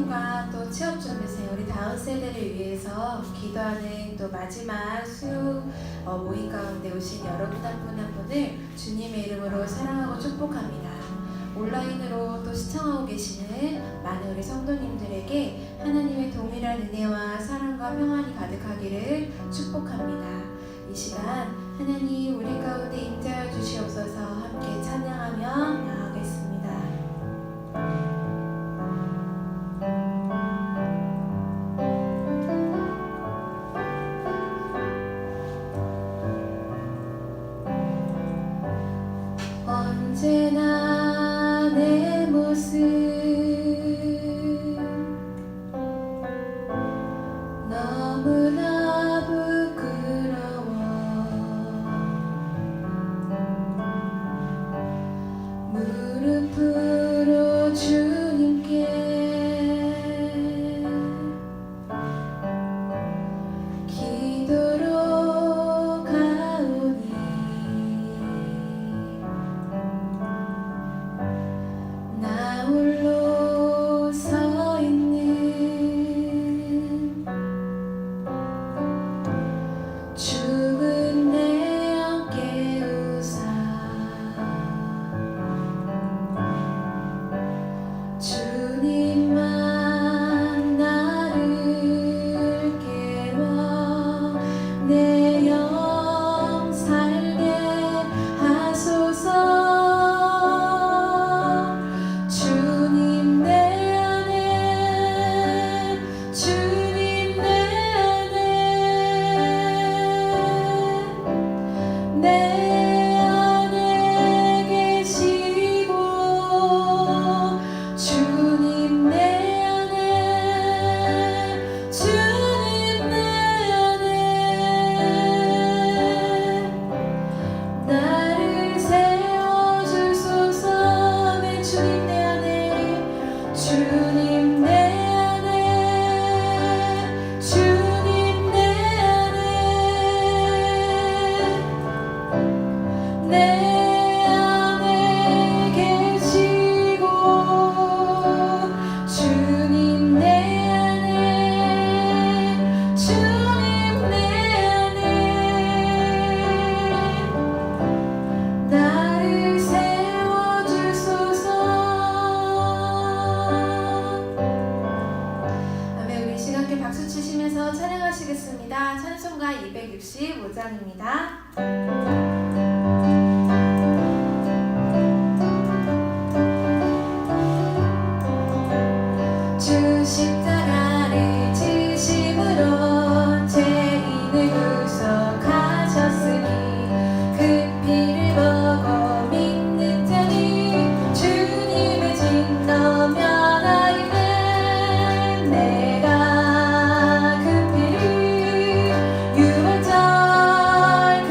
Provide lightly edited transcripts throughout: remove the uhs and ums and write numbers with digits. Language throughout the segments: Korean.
신혼부부가 또 취업 준비생 우리 다음 세대를 위해서 기도하는 또 마지막 수요 모임 가운데 오신 여러분 한 분 한 분을 주님의 이름으로 사랑하고 축복합니다. 온라인으로 또 시청하고 계시는 많은 우리 성도님들에게 하나님의 동일한 은혜와 사랑과 평안이 가득하기를 축복합니다. 이 시간 하나님 우리 가운데 임재하여 주시옵소서. 함께 찬양하며 나아가겠습니다. 언제나 내 모습 너무나 부끄러워 무릎으로 주님께 기도로 가오니 나 홀로 서 있는 죽은 내 영 깨우사 주님만 나를 깨워 내 영 살게 하소서. 주님 내 안에 주님 내 안에 내 안에 계시고 주님 내 안에 주님 내 안에 나를 세워주소서. 내 주님 내 안에 주님 내 안에 주님 내 안에 내 안에 계시고 주님 내 안에 주님 내 안에 나를 세워주소서. 아멘. 우리 시간 함께 박수 치시면서 찬양하시겠습니다. 찬송가 265장입니다. 주 십자가를 지심으로 죄인을 구속하셨으니 그 피를 보고 믿는 자니 주님의 진노 면하게 된 내가 그 피를 유월절 그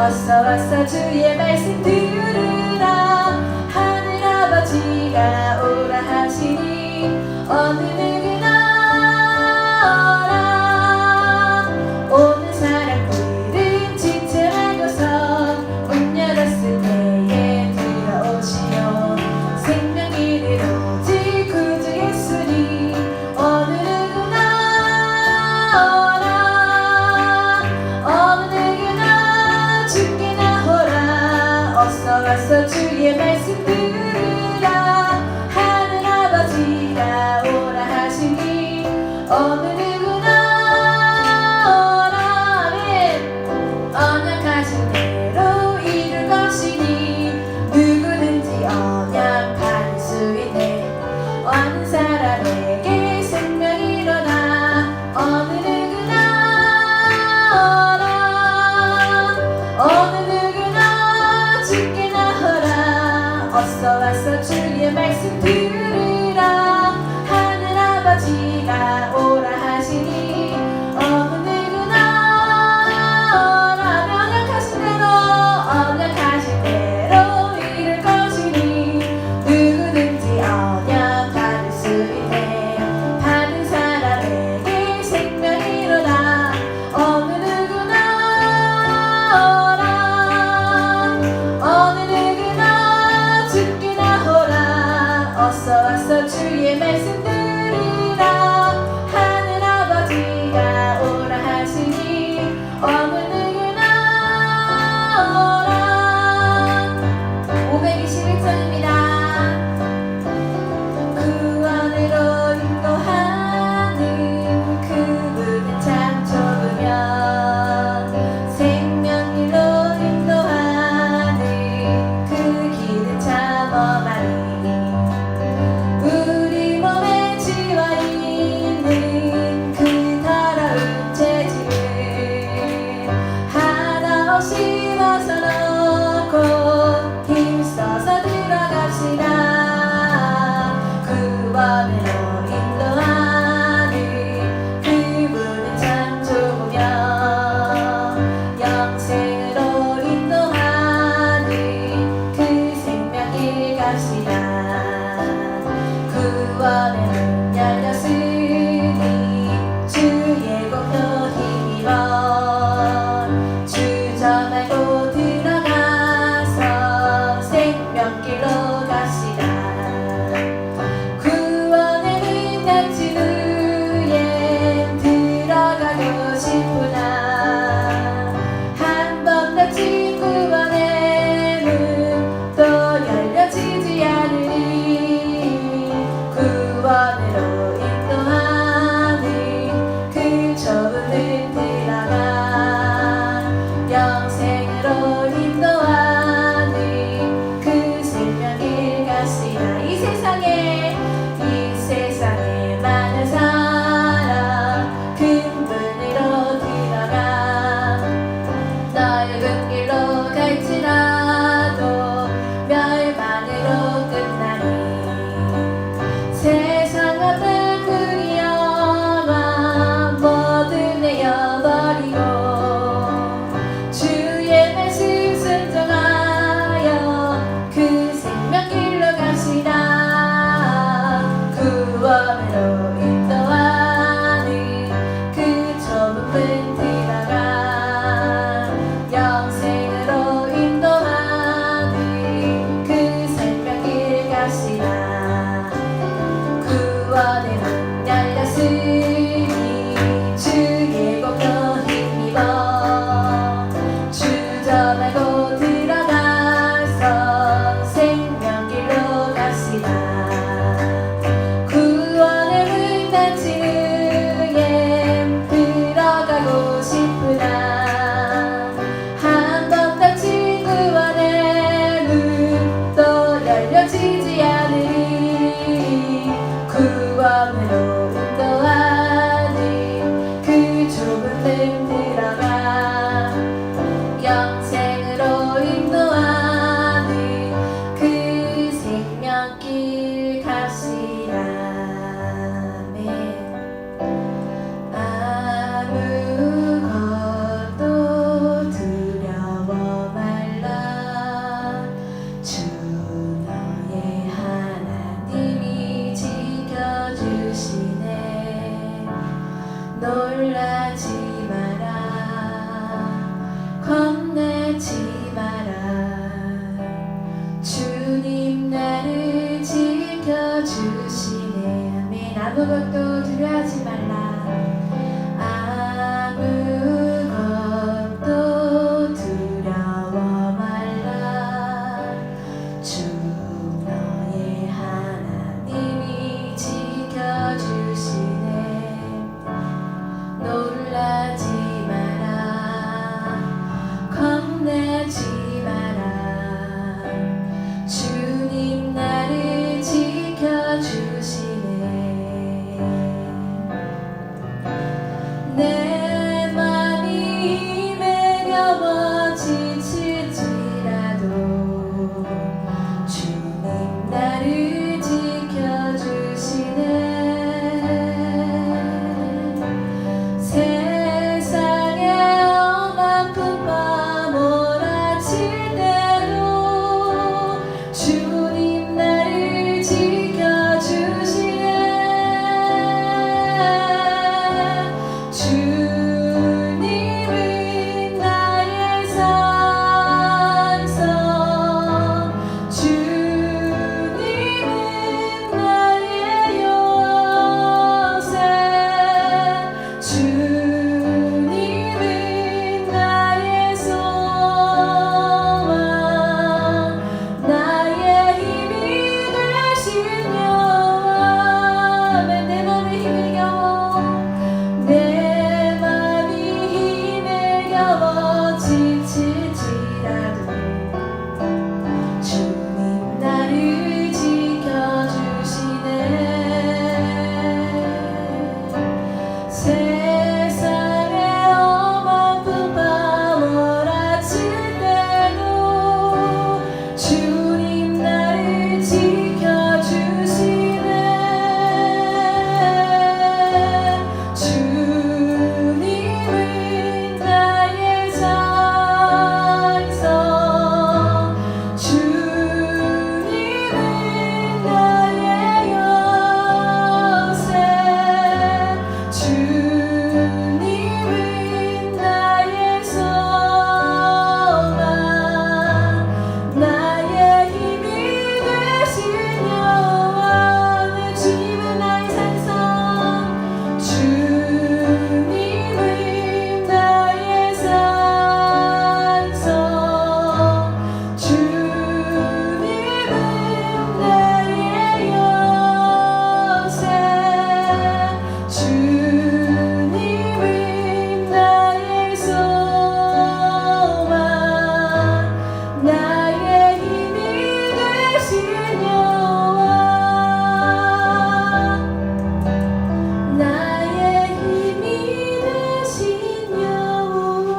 어서 와서 주의 말씀 들으라. 하늘 아버지가 오라 하시니 어느 누구나 오라. 오는 사람들은 지체 말고서 문 열었을 때에 들어오시오. 생명길을 오직 구주 예수니 어느 누구나 오라. 어느 누구나 주께 나오라. 어서 와서 주의 말씀 들으라. 하늘 아버지가 오라 하시니 어느 누구나 오라. 아멘. 언약하신 대로 이룰 것이니 누구든지 언약할 수 있네. 어느 사람에게 생명이 일어나 어느 누구나 오라. 어느 누구나 주께 나오라. 어서 와서 주의 말씀 들으라. 하늘 아버지가 오라 하시니 어느 누구나 오라. 언약하신 대로 이룰 것이니 누구든지 언약 받을 수 있네. 받은 사람에게 생명이 일어나 어느 누구나 오라. 어느 누구나 주께 나오라. 어서 와서 주의 말씀 들으라. 하늘 아버지가 오라 하시니 어느 누구나 오라. 521장입니다. 구원으로 인도하는 그분은 참 좋으며 생명길로 인도하는 그 길은 참 험하니 우리 몸에 지워 있는 그 더러운 재질을 하나 없이 벗어놓고 힘써서 들어갑시다. 구원으로 인도하는 그분은 참 좋으며 영생으로 인도하는 그 생명길 갑시다. 구원은 열렸으니 주의 공로 힘입어 주저 말고 들어가서 생명길로 갑시다. 구원의 문 닫힌 후에 들어가고 싶으나 한 번 닫힌 구원의 문 또 열려지지 않으니 구원으로 인도하는 그 좁은 문 들어가 영생으로 인도하는 그 생명길 가시라. 이 세상에 많은 사람 큰 문으로 들어가 넓은 길로 갈지라도 멸망으로 끝나니 세상 어떤 그 영화 모두 내어버리고 주의 말씀 순종하여 그 생명길로 갑시다. 구원으로 인도하는 그 좁은 문 들어가 영생으로 인도하는 그 생명길 갑시다. 구원의 문 열렸으니 주의 공로 힘입어 주저 말고 들어가서 생명길로 갑시다. 구원의 문 닫힌 후에 들어가고 싶으나 한 번 닫힌 구원의 문 또 열려지지 않으니 구원으로 인도하는 그 좁은 문 들어가 영생으로 인도하는 그 생명길 갑시다. 아멘. 아무것도 두려워 떠나지 마라. 주님 나를 지켜주시네. 내 맘이 힘에 겨워 지칠지라도 주님 나를 지켜주시네. 세상에 험한 풍파 몰아칠 때도 주님 나를 지켜주시네. 주님은 나의 산성, 주님은 나의 요새, 주님은 나의 소망, 나의 힘이 되신 여호와. 내 맘에 힘을 겨워, 내 맘이 힘을 겨워 지칠지라도 주님 나를 지켜주시네. 세상에 험한 풍파 몰아칠 때도 주님 나를 지켜주시네. 주님은 나의 산성, 주님은 나의 요새, 주님은 나의 소망, 나의 힘이 되신 여호와. 내 주님은 나의 산성, 주님은 나의 산성, 주님은 나의 요새, 주님은 나의 소망, 나의 힘이 되신 여호와. 나의 힘이 되신 여호와.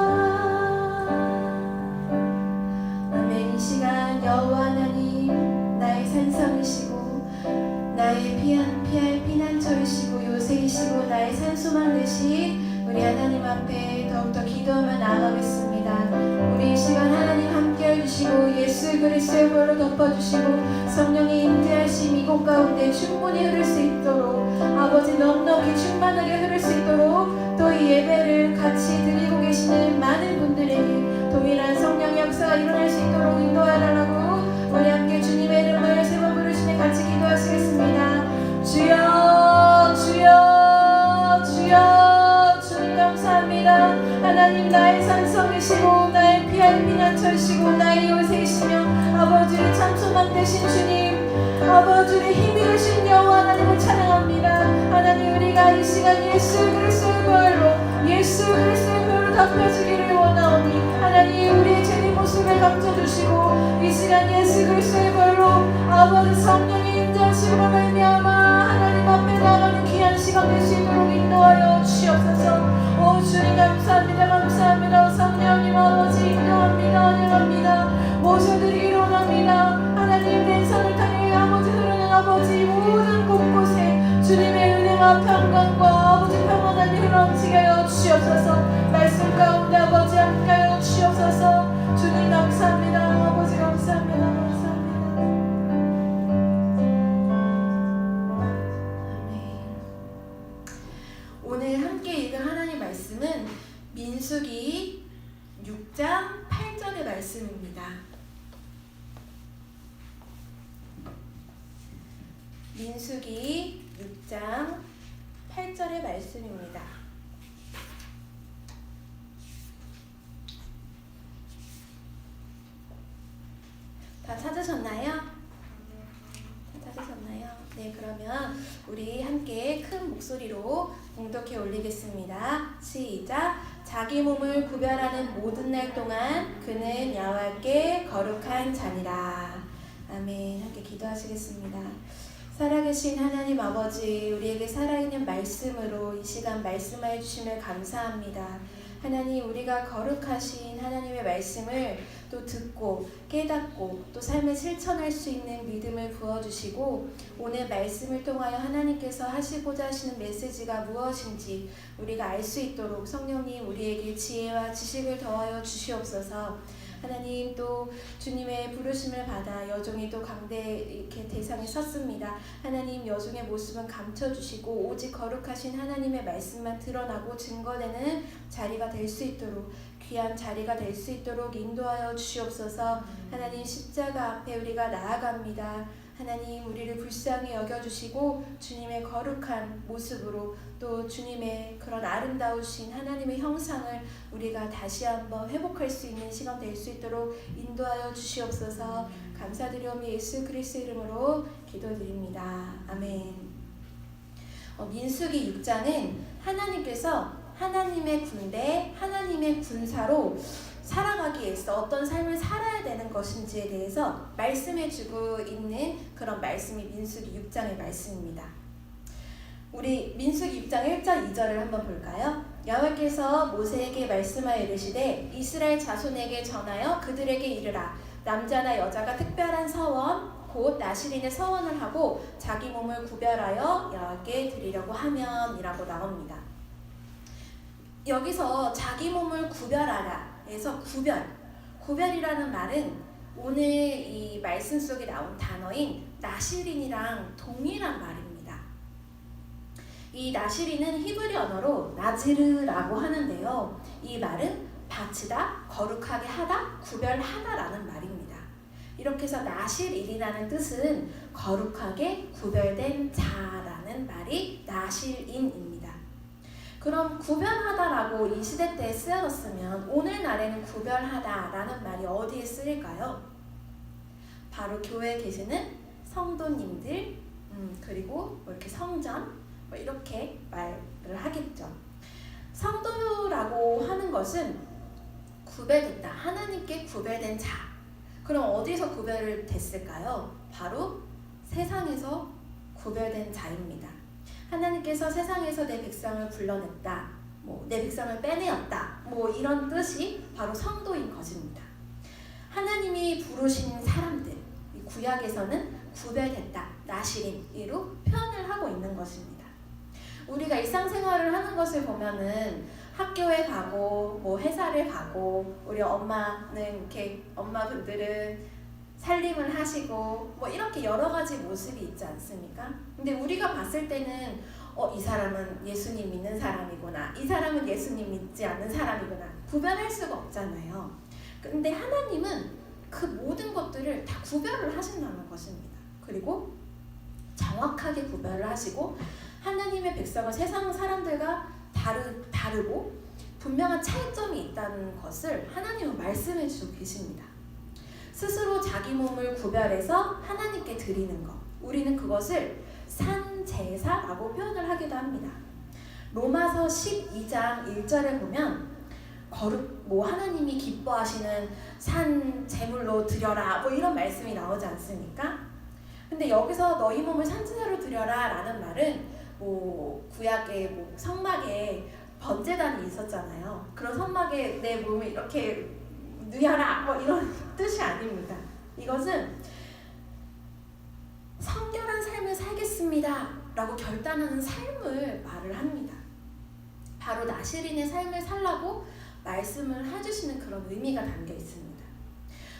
아멘. 이 시간 여호와 하나님 나의 산성이시고 나의 피할 피난처이시고 요새이시고 나의 산소망 되신 우리 하나님 앞에 더욱더 기도하며 나아가겠습니다. 우리 이 시간 하나님 함께 해주시고 예수 그리스도의 보혈로 덮어주시고 성령의 임재하심 이곳 가운데 충분히 흐를 수 있도록 아버지 넉넉히 충만하게 흐를 수 있도록 또 이 예배를 같이 드리고 계시는 많은 분들에게 동일한 성령의 역사가 일어날 수 있도록 인도하라고 우리 함께 주님의 이름을 세 번 부르시며 같이 기도하시겠습니다. 주여 주여 주여. 주님 감사합니다. 하나님 나의 산성이시고 나의 피할 피난처이시고 나의 요새이시며 아버지의 참소망 되신 주님, 아버지의 힘이 되신 여호와 하나님을 찬양합니다. 하나님 우리가 이 시간 예수 그리스도의 보혈로 예수 그리스도의 보혈로 덮여지기를 원하오니 하나님 우리의 죄의 모습을 감춰주시고 이 시간 예수 그리스도의 보혈로 아버지 성령의 임재하심으로 말미암아 하나님 앞에 나가는 귀한 시간 될 수 있도록 인도하여 주시옵소서. 오 주님 감사합니다. 감사합니다. 성령님 아버지 인도합니다. 환영합니다. 모셔드리기로 원합니다. 하나님 내 손을 향해 아버지 흐르는 아버지 모든 곳곳에 주님의 은혜와 평강과 아버지 평안함이 흘러넘치게 하여 주시옵소서. 말씀 가운데 아버지 함께 하여 주시옵소서. 주님 감사합니다. 아버지 감사합니다. 감사합니다. 아멘. 오늘 함께 읽은 하나님 말씀은 민수기 6장 8절의 말씀입니다. 민수기 6장 8절의 말씀입니다. 다 찾으셨나요? 다 찾으셨나요? 네, 그러면 우리 함께 큰 목소리로 봉독해 올리겠습니다. 시작! 자기 몸을 구별하는 모든 날 동안 그는 여호와께 거룩한 자니라. 아멘. 함께 기도하시겠습니다. 살아계신 하나님 아버지, 우리에게 살아있는 말씀으로 이 시간 말씀하여 주심을 감사합니다. 하나님, 우리가 거룩하신 하나님의 말씀을 또 듣고 깨닫고 또 삶에 실천할 수 있는 믿음을 부어주시고, 오늘 말씀을 통하여 하나님께서 하시고자 하시는 메시지가 무엇인지 우리가 알 수 있도록 성령님 우리에게 지혜와 지식을 더하여 주시옵소서. 하나님, 또 주님의 부르심을 받아 여종이 또 강대 이렇게 대상에 섰습니다. 하나님, 여종의 모습은 감춰주시고 오직 거룩하신 하나님의 말씀만 드러나고 증거되는 자리가 될 수 있도록, 귀한 자리가 될 수 있도록 인도하여 주시옵소서. 하나님, 십자가 앞에 우리가 나아갑니다. 하나님, 우리를 불쌍히 여겨주시고 주님의 거룩한 모습으로 또 주님의 그런 아름다우신 하나님의 형상을 우리가 다시 한번 회복할 수 있는 시간 될 수 있도록 인도하여 주시옵소서. 감사드리오며 예수 그리스도 이름으로 기도드립니다. 아멘. 민수기 6장은 하나님께서 하나님의 군대, 하나님의 군사로 살아가기 위해서 어떤 삶을 살아야 되는 것인지에 대해서 말씀해주고 있는 그런 말씀이 민수기 6장의 말씀입니다. 우리 민수기 6장 1절 2절을 한번 볼까요? 여호와께서 모세에게 말씀하여 이르시되 이스라엘 자손에게 전하여 그들에게 이르라. 남자나 여자가 특별한 서원 곧 나실인의 서원을 하고 자기 몸을 구별하여 여호와께 드리려고 하면 이라고 나옵니다. 여기서 자기 몸을 구별하라 에서 구별이라는 말은 오늘 이 말씀 속에 나온 단어인 나실인이랑 동일한 말입니다. 이 나실인은 히브리 언어로 나지르라고 하는데요. 이 말은 바치다, 거룩하게 하다, 구별하다라는 말입니다. 이렇게 해서 나실인이라는 뜻은 거룩하게 구별된 자라는 말이 나실인입니다. 그럼 구별하다라고 이 시대 때 쓰여졌으면 오늘날에는 구별하다라는 말이 어디에 쓰일까요? 바로 교회에 계시는 성도님들, 그리고 뭐 이렇게 성전, 뭐 이렇게 말을 하겠죠. 성도라고 하는 것은 구별됐다, 하나님께 구별된 자. 그럼 어디서 구별을 됐을까요? 바로 세상에서 구별된 자입니다. 하나님께서 세상에서 내 백성을 불러냈다, 내 백성을 빼내었다, 이런 뜻이 바로 성도인 것입니다. 하나님이 부르신 사람들, 구약에서는 구별됐다, 나실인으로 표현을 하고 있는 것입니다. 우리가 일상생활을 하는 것을 보면은 학교에 가고 회사를 가고 우리 엄마분들은 살림을 하시고 이렇게 여러 가지 모습이 있지 않습니까? 근데 우리가 봤을 때는 이 사람은 예수님 믿는 사람이구나, 이 사람은 예수님 믿지 않는 사람이구나 구별할 수가 없잖아요. 근데 하나님은 그 모든 것들을 다 구별을 하신다는 것입니다. 그리고 정확하게 구별을 하시고 하나님의 백성은 세상 사람들과 다르고 분명한 차이점이 있다는 것을 하나님은 말씀해 주고 계십니다. 스스로 자기 몸을 구별해서 하나님께 드리는 것, 우리는 그것을 산제사라고 표현을 하기도 합니다. 로마서 12장 1절에 보면 하나님이 기뻐하시는 산 제물로 드려라 이런 말씀이 나오지 않습니까? 근데 여기서 너희 몸을 산제사로 드려라 라는 말은 구약의 성막에 번제단이 있었잖아요. 그런 성막에 내 몸을 이렇게 누여라 이런 뜻이 아닙니다. 이것은 성결한 삶을 살겠습니다 라고 결단하는 삶을 말을 합니다. 바로 나실인의 삶을 살라고 말씀을 해주시는 그런 의미가 담겨 있습니다.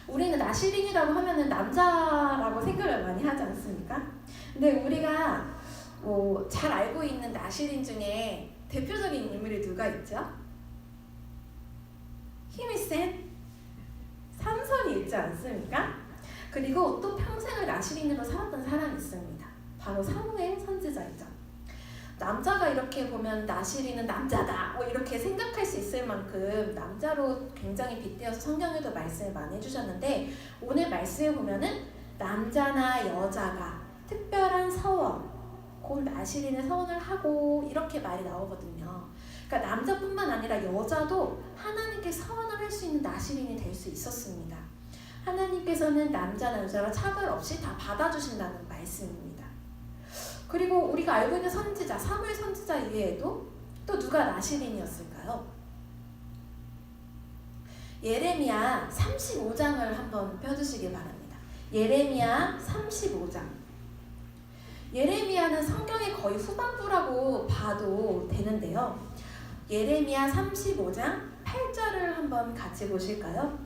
우리는 나실인이라고 하면은 남자라고 생각을 많이 하지 않습니까? 근데 우리가 잘 알고 있는 나실인 중에 대표적인 인물이 누가 있죠? 힘이 센 삼손이 있지 않습니까? 그리고 또 평생을 나실인으로 살았던 사람이 있습니다. 바로 사무엘 선지자이죠. 남자가 이렇게 보면 나실인은 남자다 이렇게 생각할 수 있을 만큼 남자로 굉장히 빗대어서 성경에도 말씀을 많이 해주셨는데, 오늘 말씀에 보면은 남자나 여자가 특별한 서원 곧 나실인의 서원을 하고 이렇게 말이 나오거든요. 그러니까 남자뿐만 아니라 여자도 하나님께 서원을 할 수 있는 나시린이 될 수 있었습니다. 하나님께서는 남자나 여자가 차별 없이 다 받아주신다는 말씀입니다. 그리고 우리가 알고 있는 선지자, 사무엘 선지자 이외에도 또 누가 나시린이었을까요? 예레미야 35장을 한번 펴주시기 바랍니다. 예레미야 35장. 예레미야는 성경의 거의 후반부라고 봐도 되는데요. 예레미야 35장 8절을 한번 같이 보실까요?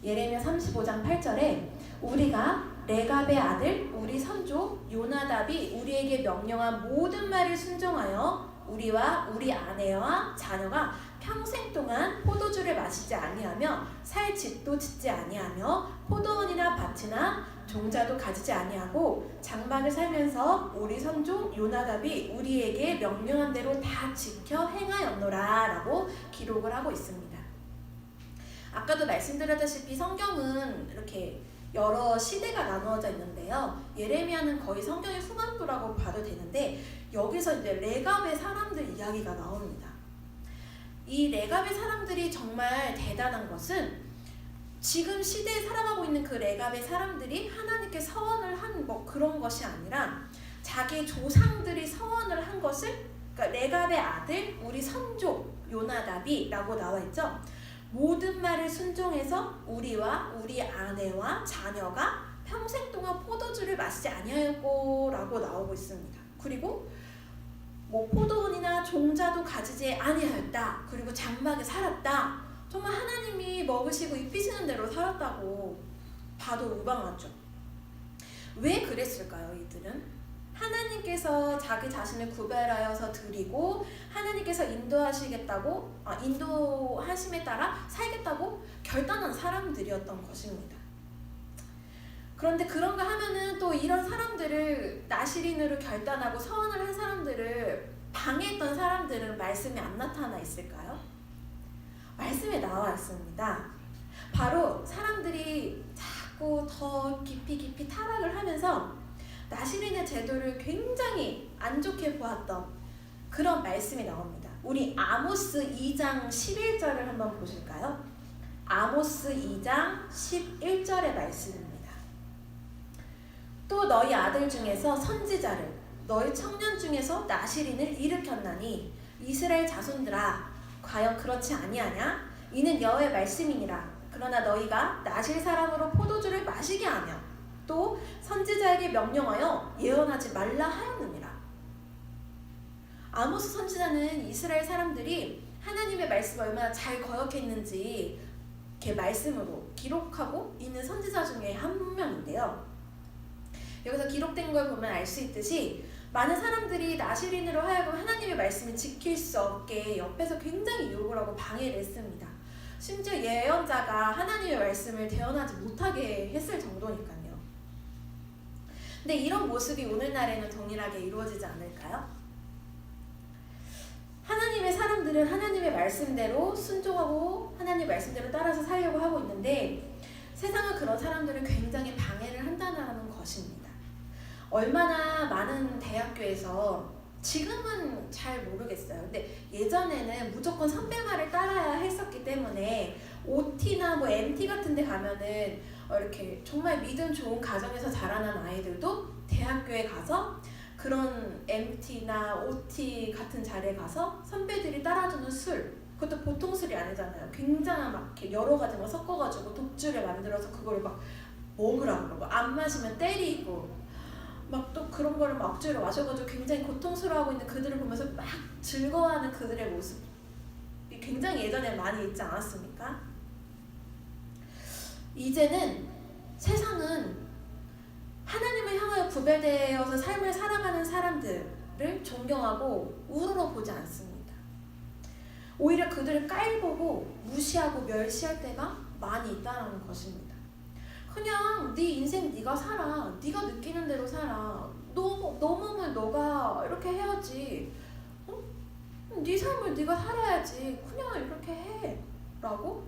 예레미야 35장 8절에 우리가 레갑의 아들 우리 선조 요나답이 우리에게 명령한 모든 말을 순종하여 우리와 우리 아내와 자녀가 평생 동안 포도주를 마시지 아니하며 살 집도 짓지 아니하며 포도원이나 밭이나 종자도 가지지 아니하고 장막을 살면서 우리 선조 요나답이 우리에게 명령한 대로 다 지켜 행하였노라 라고 기록을 하고 있습니다. 아까도 말씀드렸다시피 성경은 이렇게 여러 시대가 나누어져 있는데요. 예레미야는 거의 성경의 후반부라고 봐도 되는데 여기서 이제 레갑의 사람들 이야기가 나옵니다. 이 레갑의 사람들이 정말 대단한 것은 지금 시대에 살아가고 있는 그 레갑의 사람들이 하나님께 서원을 한 뭐 그런 것이 아니라 자기 조상들이 서원을 한 것을, 그러니까 레갑의 아들 우리 선조 요나답이 라고 나와 있죠. 모든 말을 순종해서 우리와 우리 아내와 자녀가 평생 동안 포도주를 마시지 아니하였고 라고 나오고 있습니다. 그리고 뭐 포도원이나 종자도 가지지 아니하였다. 그리고 장막에 살았다. 정말 하나님이 먹으시고 입히시는 대로 살았다고 봐도 무방하죠. 왜 그랬을까요, 이들은? 하나님께서 자기 자신을 구별하여서 드리고 하나님께서 인도하심에 따라 살겠다고 결단한 사람들이었던 것입니다. 그런데 그런가 하면은 또 이런 사람들을 나시린으로 결단하고 서원을 한 사람들을 방해했던 사람들은 말씀에 안 나타나 있을까요? 말씀에 나와 있습니다. 바로 사람들이 자꾸 더 깊이 타락을 하면서 나시린의 제도를 굉장히 안 좋게 보았던 그런 말씀이 나옵니다. 우리 아모스 2장 11절을 한번 보실까요? 아모스 2장 11절의 말씀입니다. 또 너희 아들 중에서 선지자를 너희 청년 중에서 나시린을 일으켰나니 이스라엘 자손들아 과연 그렇지 아니하냐? 이는 여호와의 말씀이니라. 그러나 너희가 나실 사람으로 포도주를 마시게 하며 또 선지자에게 명령하여 예언하지 말라 하였느니라. 아모스 선지자는 이스라엘 사람들이 하나님의 말씀을 얼마나 잘 거역했는지 이렇게 말씀으로 기록하고 있는 선지자 중에 한 명인데요. 여기서 기록된 걸 보면 알 수 있듯이 많은 사람들이 나시린으로 하여금 하나님의 말씀을 지킬 수 없게 옆에서 굉장히 욕을 하고 방해를 했습니다. 심지어 예언자가 하나님의 말씀을 대언하지 못하게 했을 정도니까요. 근데 이런 모습이 오늘날에는 동일하게 이루어지지 않을까요? 하나님의 사람들은 하나님의 말씀대로 순종하고 하나님의 말씀대로 따라서 살려고 하고 있는데 세상은 그런 사람들을 굉장히 방해를 한다는 것입니다. 얼마나 많은 대학교에서 지금은 잘 모르겠어요. 근데 예전에는 무조건 선배 말을 따라야 했었기 때문에 OT나 뭐 MT 같은 데 가면은 이렇게 정말 믿음 좋은 가정에서 자라난 아이들도 대학교에 가서 그런 MT나 OT 같은 자리에 가서 선배들이 따라주는 술, 그것도 보통 술이 아니잖아요. 굉장한 막 이렇게 여러 가지 막 섞어가지고 독주를 만들어서 그거를 막 먹으라고 그러고 안 마시면 때리고 막 또 그런 거를 막 억지로 마셔가지고 굉장히 고통스러워하고 있는 그들을 보면서 막 즐거워하는 그들의 모습이 굉장히 예전에 많이 있지 않았습니까? 이제는 세상은 하나님을 향하여 구별되어서 삶을 살아가는 사람들을 존경하고 우러러 보지 않습니다. 오히려 그들을 깔보고 무시하고 멸시할 때가 많이 있다는 것입니다. 그냥 네 인생 네가 살아. 네가 느끼는 대로 살아. 너 몸을 너가 이렇게 해야지. 네 삶을 네가 살아야지. 그냥 이렇게 해. 라고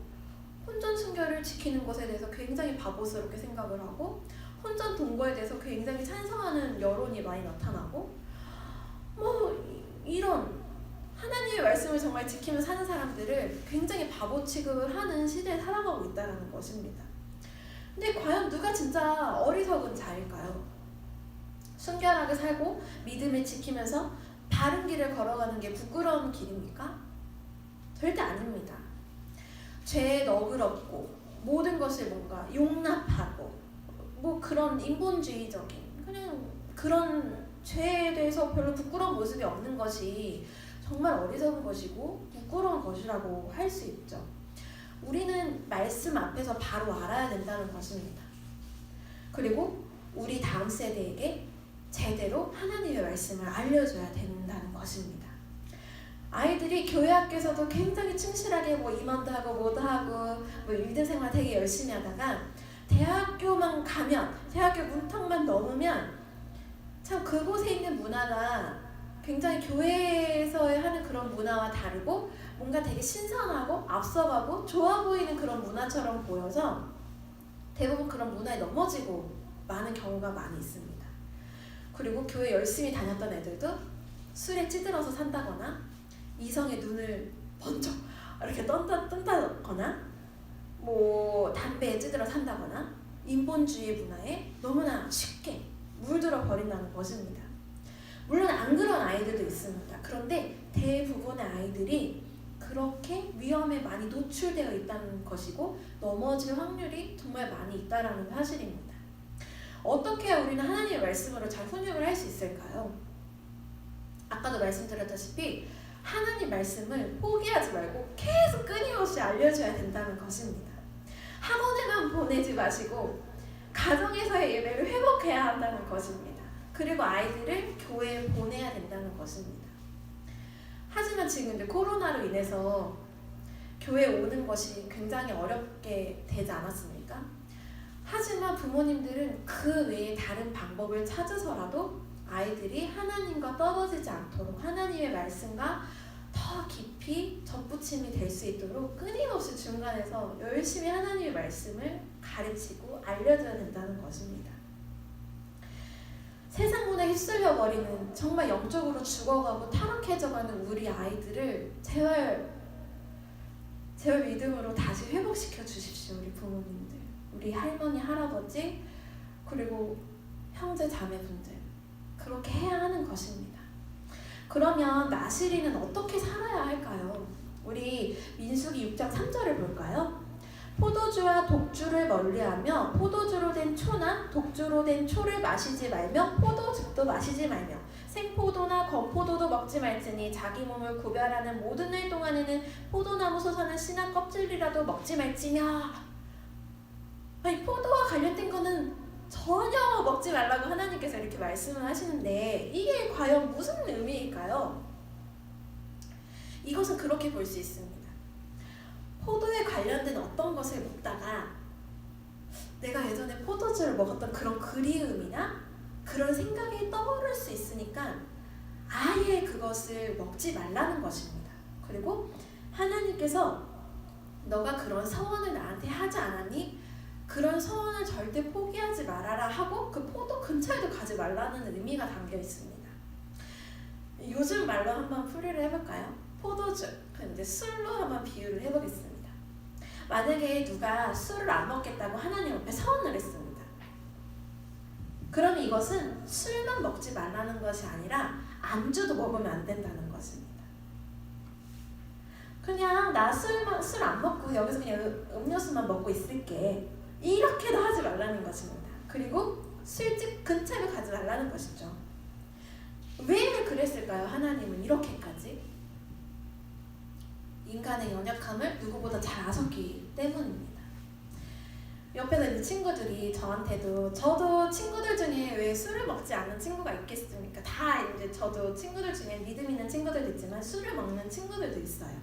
혼전순결을 지키는 것에 대해서 굉장히 바보스럽게 생각을 하고 혼전 동거에 대해서 굉장히 찬성하는 여론이 많이 나타나고 뭐 이런 하나님의 말씀을 정말 지키며 사는 사람들을 굉장히 바보 취급을 하는 시대에 살아가고 있다는 것입니다. 근데 과연 누가 진짜 어리석은 자일까요? 순결하게 살고 믿음을 지키면서 바른 길을 걸어가는 게 부끄러운 길입니까? 절대 아닙니다. 죄에 너그럽고 모든 것을 뭔가 용납하고 뭐 그런 인본주의적인 그냥 그런 죄에 대해서 별로 부끄러운 모습이 없는 것이 정말 어리석은 것이고 부끄러운 것이라고 할 수 있죠. 우리는 말씀 앞에서 바로 알아야 된다는 것입니다. 그리고 우리 다음 세대에게 제대로 하나님의 말씀을 알려줘야 된다는 것입니다. 아이들이 교회 학교에서도 굉장히 충실하게 뭐 임원도 하고 뭐도 하고 뭐 일들 생활 되게 열심히 하다가 대학교만 가면 대학교 문턱만 넘으면 참 그곳에 있는 문화가 굉장히 교회에서 하는 그런 문화와 다르고 뭔가 되게 신선하고 앞서가고 좋아 보이는 그런 문화처럼 보여서 대부분 그런 문화에 넘어지고 많은 경우가 많이 있습니다. 그리고 교회 열심히 다녔던 애들도 술에 찌들어서 산다거나 이성의 눈을 번쩍 이렇게 뜬다거나 뭐 담배에 찌들어 산다거나 인본주의 문화에 너무나 쉽게 물들어 버린다는 것입니다. 물론 안 그런 아이들도 있습니다. 그런데 대부분의 아이들이 그렇게 위험에 많이 노출되어 있다는 것이고 넘어질 확률이 정말 많이 있다는 사실입니다. 어떻게 해야 우리는 하나님의 말씀으로 잘 훈육을 할 수 있을까요? 아까도 말씀드렸다시피 하나님 말씀을 포기하지 말고 계속 끊임없이 알려줘야 된다는 것입니다. 학원에만 보내지 마시고 가정에서의 예배를 회복해야 한다는 것입니다. 그리고 아이들을 교회에 보내야 된다는 것입니다. 하지만 지금 이제 코로나로 인해서 교회에 오는 것이 굉장히 어렵게 되지 않았습니까? 하지만 부모님들은 그 외에 다른 방법을 찾아서라도 아이들이 하나님과 떨어지지 않도록 하나님의 말씀과 더 깊이 접붙임이 될 수 있도록 끊임없이 중간에서 열심히 하나님의 말씀을 가르치고 알려줘야 된다는 것입니다. 세상 문화에 휩쓸려 버리는 정말 영적으로 죽어가고 타락해져가는 우리 아이들을 제발 믿음으로 다시 회복시켜 주십시오. 우리 부모님들, 우리 할머니, 할아버지, 그리고 형제, 자매분들 그렇게 해야 하는 것입니다. 그러면 나시리는 어떻게 살아야 할까요? 우리 민수기 6장 3절을 볼까요? 포도주와 독주를 멀리하며 포도주로 된 초나 독주로 된 초를 마시지 말며 포도즙도 마시지 말며 생포도나 건포도도 먹지 말지니 자기 몸을 구별하는 모든 날 동안에는 포도나무 솟아난 씨나 껍질이라도 먹지 말지며. 아니, 포도와 관련된 거는 전혀 먹지 말라고 하나님께서 이렇게 말씀을 하시는데 이게 과연 무슨 의미일까요? 이것은 그렇게 볼 수 있습니다. 포도에 관련된 어떤 것을 먹다가 내가 예전에 포도주를 먹었던 그런 그리움이나 그런 생각이 떠오를 수 있으니까 아예 그것을 먹지 말라는 것입니다. 그리고 하나님께서 너가 그런 서원을 나한테 하지 않았니? 그런 서원을 절대 포기하지 말아라 하고 그 포도 근처에도 가지 말라는 의미가 담겨 있습니다. 요즘 말로 한번 풀이를 해볼까요? 포도주, 이제 술로 한번 비유를 해보겠습니다. 만약에 누가 술을 안 먹겠다고 하나님 앞에 서원을 했습니다. 그러면 이것은 술만 먹지 말라는 것이 아니라 안주도 먹으면 안 된다는 것입니다. 그냥 나 술 안 먹고 여기서 그냥 음료수만 먹고 있을게, 이렇게도 하지 말라는 것입니다. 그리고 술집 근처에 가지 말라는 것이죠. 왜 그랬을까요? 하나님은 이렇게까지? 인간의 연약함을 누구보다 잘 아셨기 때문입니다. 옆에서 있는 친구들이 저한테도, 저도 친구들 중에 왜 술을 먹지 않는 친구가 있겠습니까? 다 이제 저도 친구들 중에 믿음 있는 친구들도 있지만 술을 먹는 친구들도 있어요.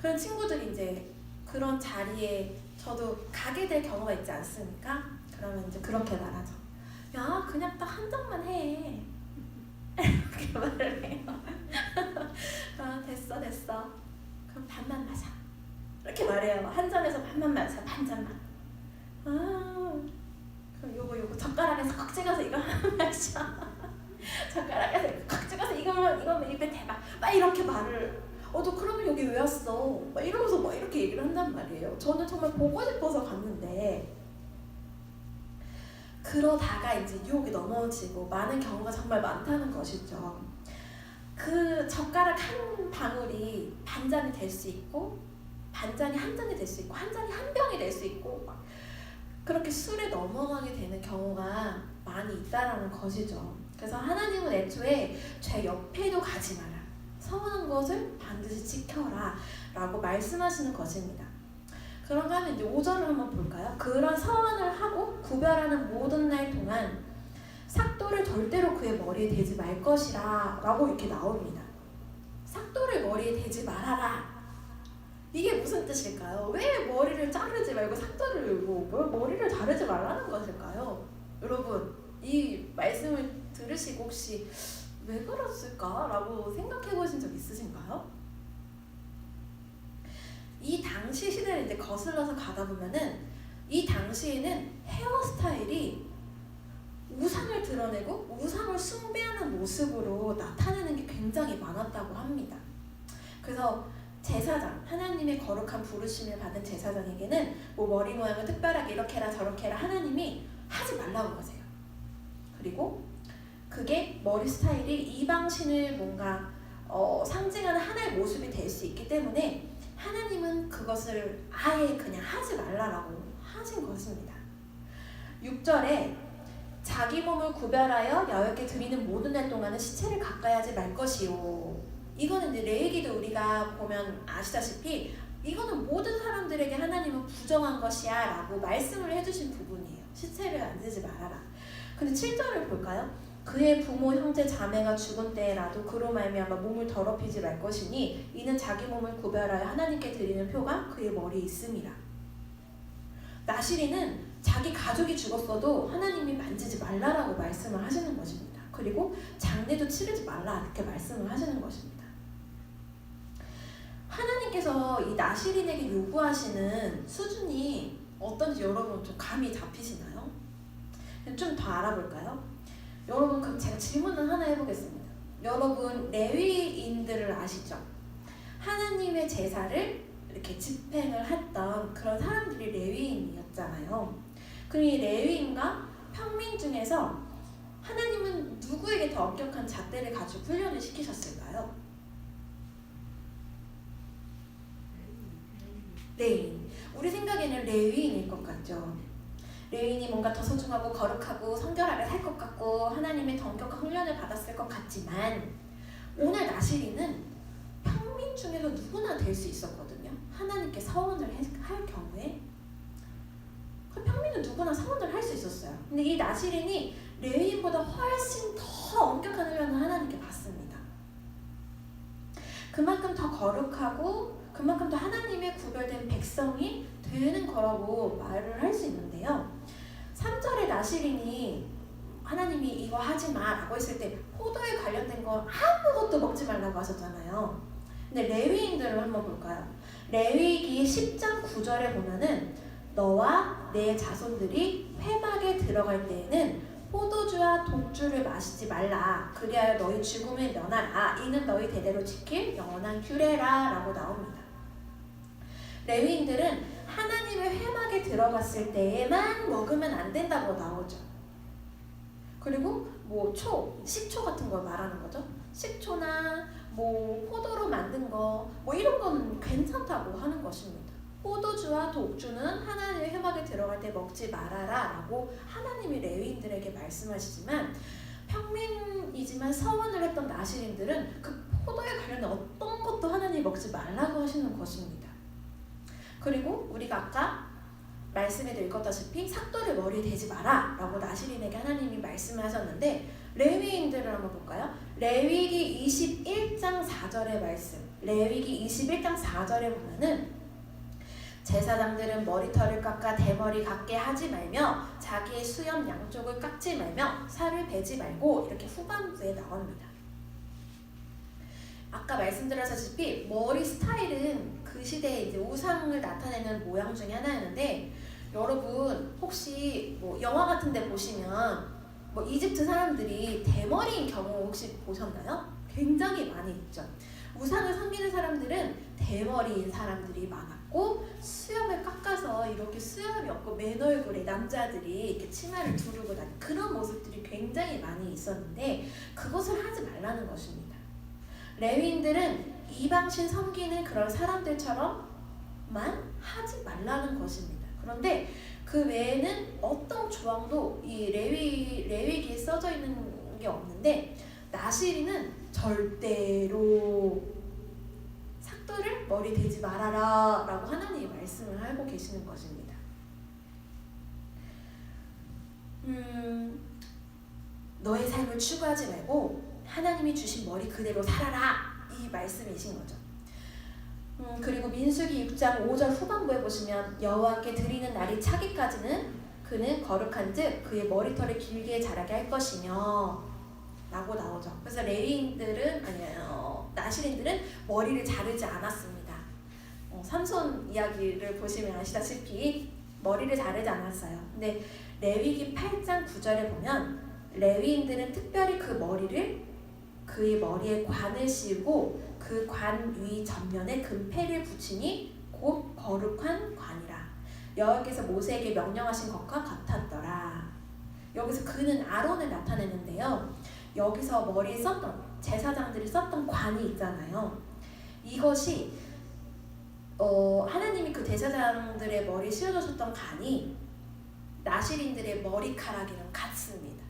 그런 친구들이 이제 그런 자리에 저도 가게 될 경우가 있지 않습니까? 그러면 이제 그렇게 말하죠. 야, 그냥 딱 한 잔만 해. 이렇게 말을 해요. 아, 됐어. 그럼 반만 마셔. 이렇게 말해요. 한 잔에서 반만 마셔. 반 잔만. 아, 그럼 요거 젓가락에서 콕 찍어서 이거 한 마셔. 젓가락에서 콕 찍어서 이거면 입에 대봐. 막 막 이렇게 말을 너 그러면 여기 왜 왔어? 막 이러면서 막 이렇게 얘기를 한단 말이에요. 저는 정말 보고 싶어서 갔는데 그러다가 이제 유혹에 넘어지고 많은 경우가 정말 많다는 것이죠. 그 젓가락 한 방울이 반잔이 될 수 있고 반잔이 한 잔이 될 수 있고 한 잔이 한 병이 될 수 있고 막 그렇게 술에 넘어가게 되는 경우가 많이 있다라는 것이죠. 그래서 하나님은 애초에 죄 옆에도 가지 마라. 선한 것을 반드시 지켜라 라고 말씀하시는 것입니다. 그런가 하면 이제 5절을 한번 볼까요? 그런 서원을 하고 구별하는 모든 날 동안 삭도를 절대로 그의 머리에 대지 말 것이라 라고 이렇게 나옵니다. 삭도를 머리에 대지 말아라. 이게 무슨 뜻일까요? 왜 머리를 자르지 말고 삭도를 머리를 자르지 말라는 것일까요? 여러분 이 말씀을 들으시고 혹시 왜 그랬을까라고 생각해 보신 적 있으신가요? 이 당시 시대를 이제 거슬러서 가다 보면은 이 당시에는 헤어스타일이 우상을 드러내고 우상을 숭배하는 모습으로 나타내는 게 굉장히 많았다고 합니다. 그래서 제사장, 하나님의 거룩한 부르심을 받은 제사장에게는 뭐 머리 모양을 특별하게 이렇게 해라 저렇게 해라 하나님이 하지 말라고 하세요. 그리고 그게 머리 스타일이 이방신을 뭔가 상징하는 하나의 모습이 될 수 있기 때문에 하나님은 그것을 아예 그냥 하지 말라라고 하신 것입니다. 6절에 자기 몸을 구별하여 여호와께 드리는 모든 날 동안은 시체를 가까이 하지 말 것이요. 이거는 이제 레위기도 우리가 보면 아시다시피 이거는 모든 사람들에게 하나님은 부정한 것이야 라고 말씀을 해주신 부분이에요. 시체를 만지지 말아라. 근데 7절을 볼까요? 그의 부모, 형제, 자매가 죽은 때에라도 그로 말미암아 몸을 더럽히지 말 것이니 이는 자기 몸을 구별하여 하나님께 드리는 표가 그의 머리에 있습니다. 나시리는 자기 가족이 죽었어도 하나님이 만지지 말라라고 말씀을 하시는 것입니다. 그리고 장례도 치르지 말라 이렇게 말씀을 하시는 것입니다. 하나님께서 이 나시린에게 요구하시는 수준이 어떤지 여러분 좀 감이 잡히시나요? 좀 더 알아볼까요? 여러분 그럼 제가 질문을 하나 해보겠습니다. 여러분 레위인들을 아시죠? 하나님의 제사를 이렇게 집행을 했던 그런 사람들이 레위인이었잖아요. 그럼 이 레위인과 평민 중에서 하나님은 누구에게 더 엄격한 잣대를 가지고 훈련을 시키셨을까요? 레위인. 우리 생각에는 레위인일 것 같죠. 레위인이 뭔가 더 소중하고 거룩하고 성결하게 살 것 같고 하나님의 더 엄격한 훈련을 받았을 것 같지만 오늘 나시린은 평민 중에서 누구나 될 수 있었거든요. 하나님께 서원을 할 경우에 그 평민은 누구나 서원을 할 수 있었어요. 근데 이 나시린이 레위인보다 훨씬 더 엄격한 훈련을 하나님께 받습니다. 그만큼 더 거룩하고 그만큼 더 하나님의 구별된 백성이 되는 거라고 말을 할 수 있는데요. 3절에 나시린이 하나님이 이거 하지 마 라고 했을 때 포도에 관련된 거 아무것도 먹지 말라고 하셨잖아요. 근데 레위인들을 한번 볼까요? 레위기 10장 9절에 보면은 너와 내 자손들이 회막에 들어갈 때에는 포도주와 독주를 마시지 말라. 그리하여 너희 죽음을 면하라. 이는 너희 대대로 지킬 영원한 규례라 라고 나옵니다. 레위인들은 하나님의 회막에 들어갔을 때에만 먹으면 안 된다고 나오죠. 그리고 뭐 식초 같은 걸 말하는 거죠. 식초나 뭐 포도로 만든 거 뭐 이런 건 괜찮다고 하는 것입니다. 포도주와 독주는 하나님의 회막에 들어갈 때 먹지 말아라 라고 하나님이 레위인들에게 말씀하시지만 평민이지만 서원을 했던 나시린들은 그 포도에 관련된 어떤 것도 하나님이 먹지 말라고 하시는 것입니다. 그리고 우리가 아까 말씀에도 읽었다시피 삭도를 머리에 대지 마라 라고 나시린에게 하나님이 말씀을 하셨는데 레위인들을 한번 볼까요? 레위기 21장 4절의 말씀. 레위기 21장 4절에 보면은 제사장들은 머리털을 깎아 대머리 같게 하지 말며 자기의 수염 양쪽을 깎지 말며 살을 베지 말고 이렇게 후반부에 나옵니다. 아까 말씀드렸다시피 머리 스타일은 그 시대에 이제 우상을 나타내는 모양 중에 하나였는데 여러분 혹시 뭐 영화 같은 데 보시면 뭐 이집트 사람들이 대머리인 경우 혹시 보셨나요? 굉장히 많이 있죠. 우상을 섬기는 사람들은 대머리인 사람들이 많았고 수염을 깎아서 이렇게 수염이 없고 맨 얼굴에 남자들이 이렇게 치마를 두르고 다니는 그런 모습들이 굉장히 많이 있었는데 그것을 하지 말라는 것입니다. 레위인들은 이방신 섬기는 그런 사람들처럼만 하지 말라는 것입니다. 그런데 그 외에는 어떤 조항도 이 레위기에 써져 있는 게 없는데 나시린은 절대로 삭도를 머리 대지 말아라 라고 하나님이 말씀을 하고 계시는 것입니다. 너의 삶을 추구하지 말고 하나님이 주신 머리 그대로 살아라 이 말씀이신 거죠. 그리고 민수기 6장 5절 후반부에 보시면 여호와께 드리는 날이 차기까지는 그는 거룩한즉 그의 머리털을 길게 자라게 할 것이며 라고 나오죠. 그래서 레위인들은 나실인들은 머리를 자르지 않았습니다. 삼손 이야기를 보시면 아시다시피 머리를 자르지 않았어요. 근데 레위기 8장 9절에 보면 레위인들은 특별히 그의 머리에 관을 씌우고 그 관 위 전면에 금패를 붙이니 곧 거룩한 관이라. 여호와께서 모세에게 명령하신 것과 같았더라. 여기서 그는 아론을 나타내는데요. 여기서 머리에 썼던 제사장들이 썼던 관이 있잖아요. 이것이 하나님이 그 제사장들의 머리에 씌워주셨던 관이 나실인들의 머리카락이랑 같습니다.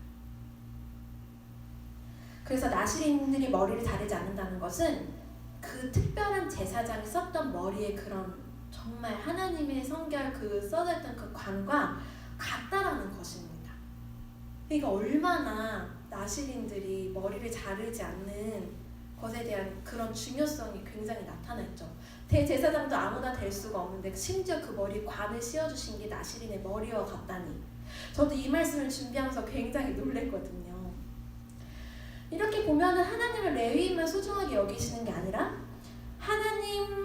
그래서 나실인들이 머리를 자르지 않는다는 것은 그 특별한 제사장이 썼던 머리에 그런 정말 하나님의 성결 그 써졌던 그 관과 같다라는 것입니다. 그러니까 얼마나 나실인들이 머리를 자르지 않는 것에 대한 그런 중요성이 굉장히 나타났죠. 대제사장도 아무나 될 수가 없는데 심지어 그 머리에 관을 씌워주신 게 나실인의 머리와 같다니. 저도 이 말씀을 준비하면서 굉장히 놀랬거든요. 이렇게 보면은 하나님을 레위인만 소중하게 여기시는 게 아니라 하나님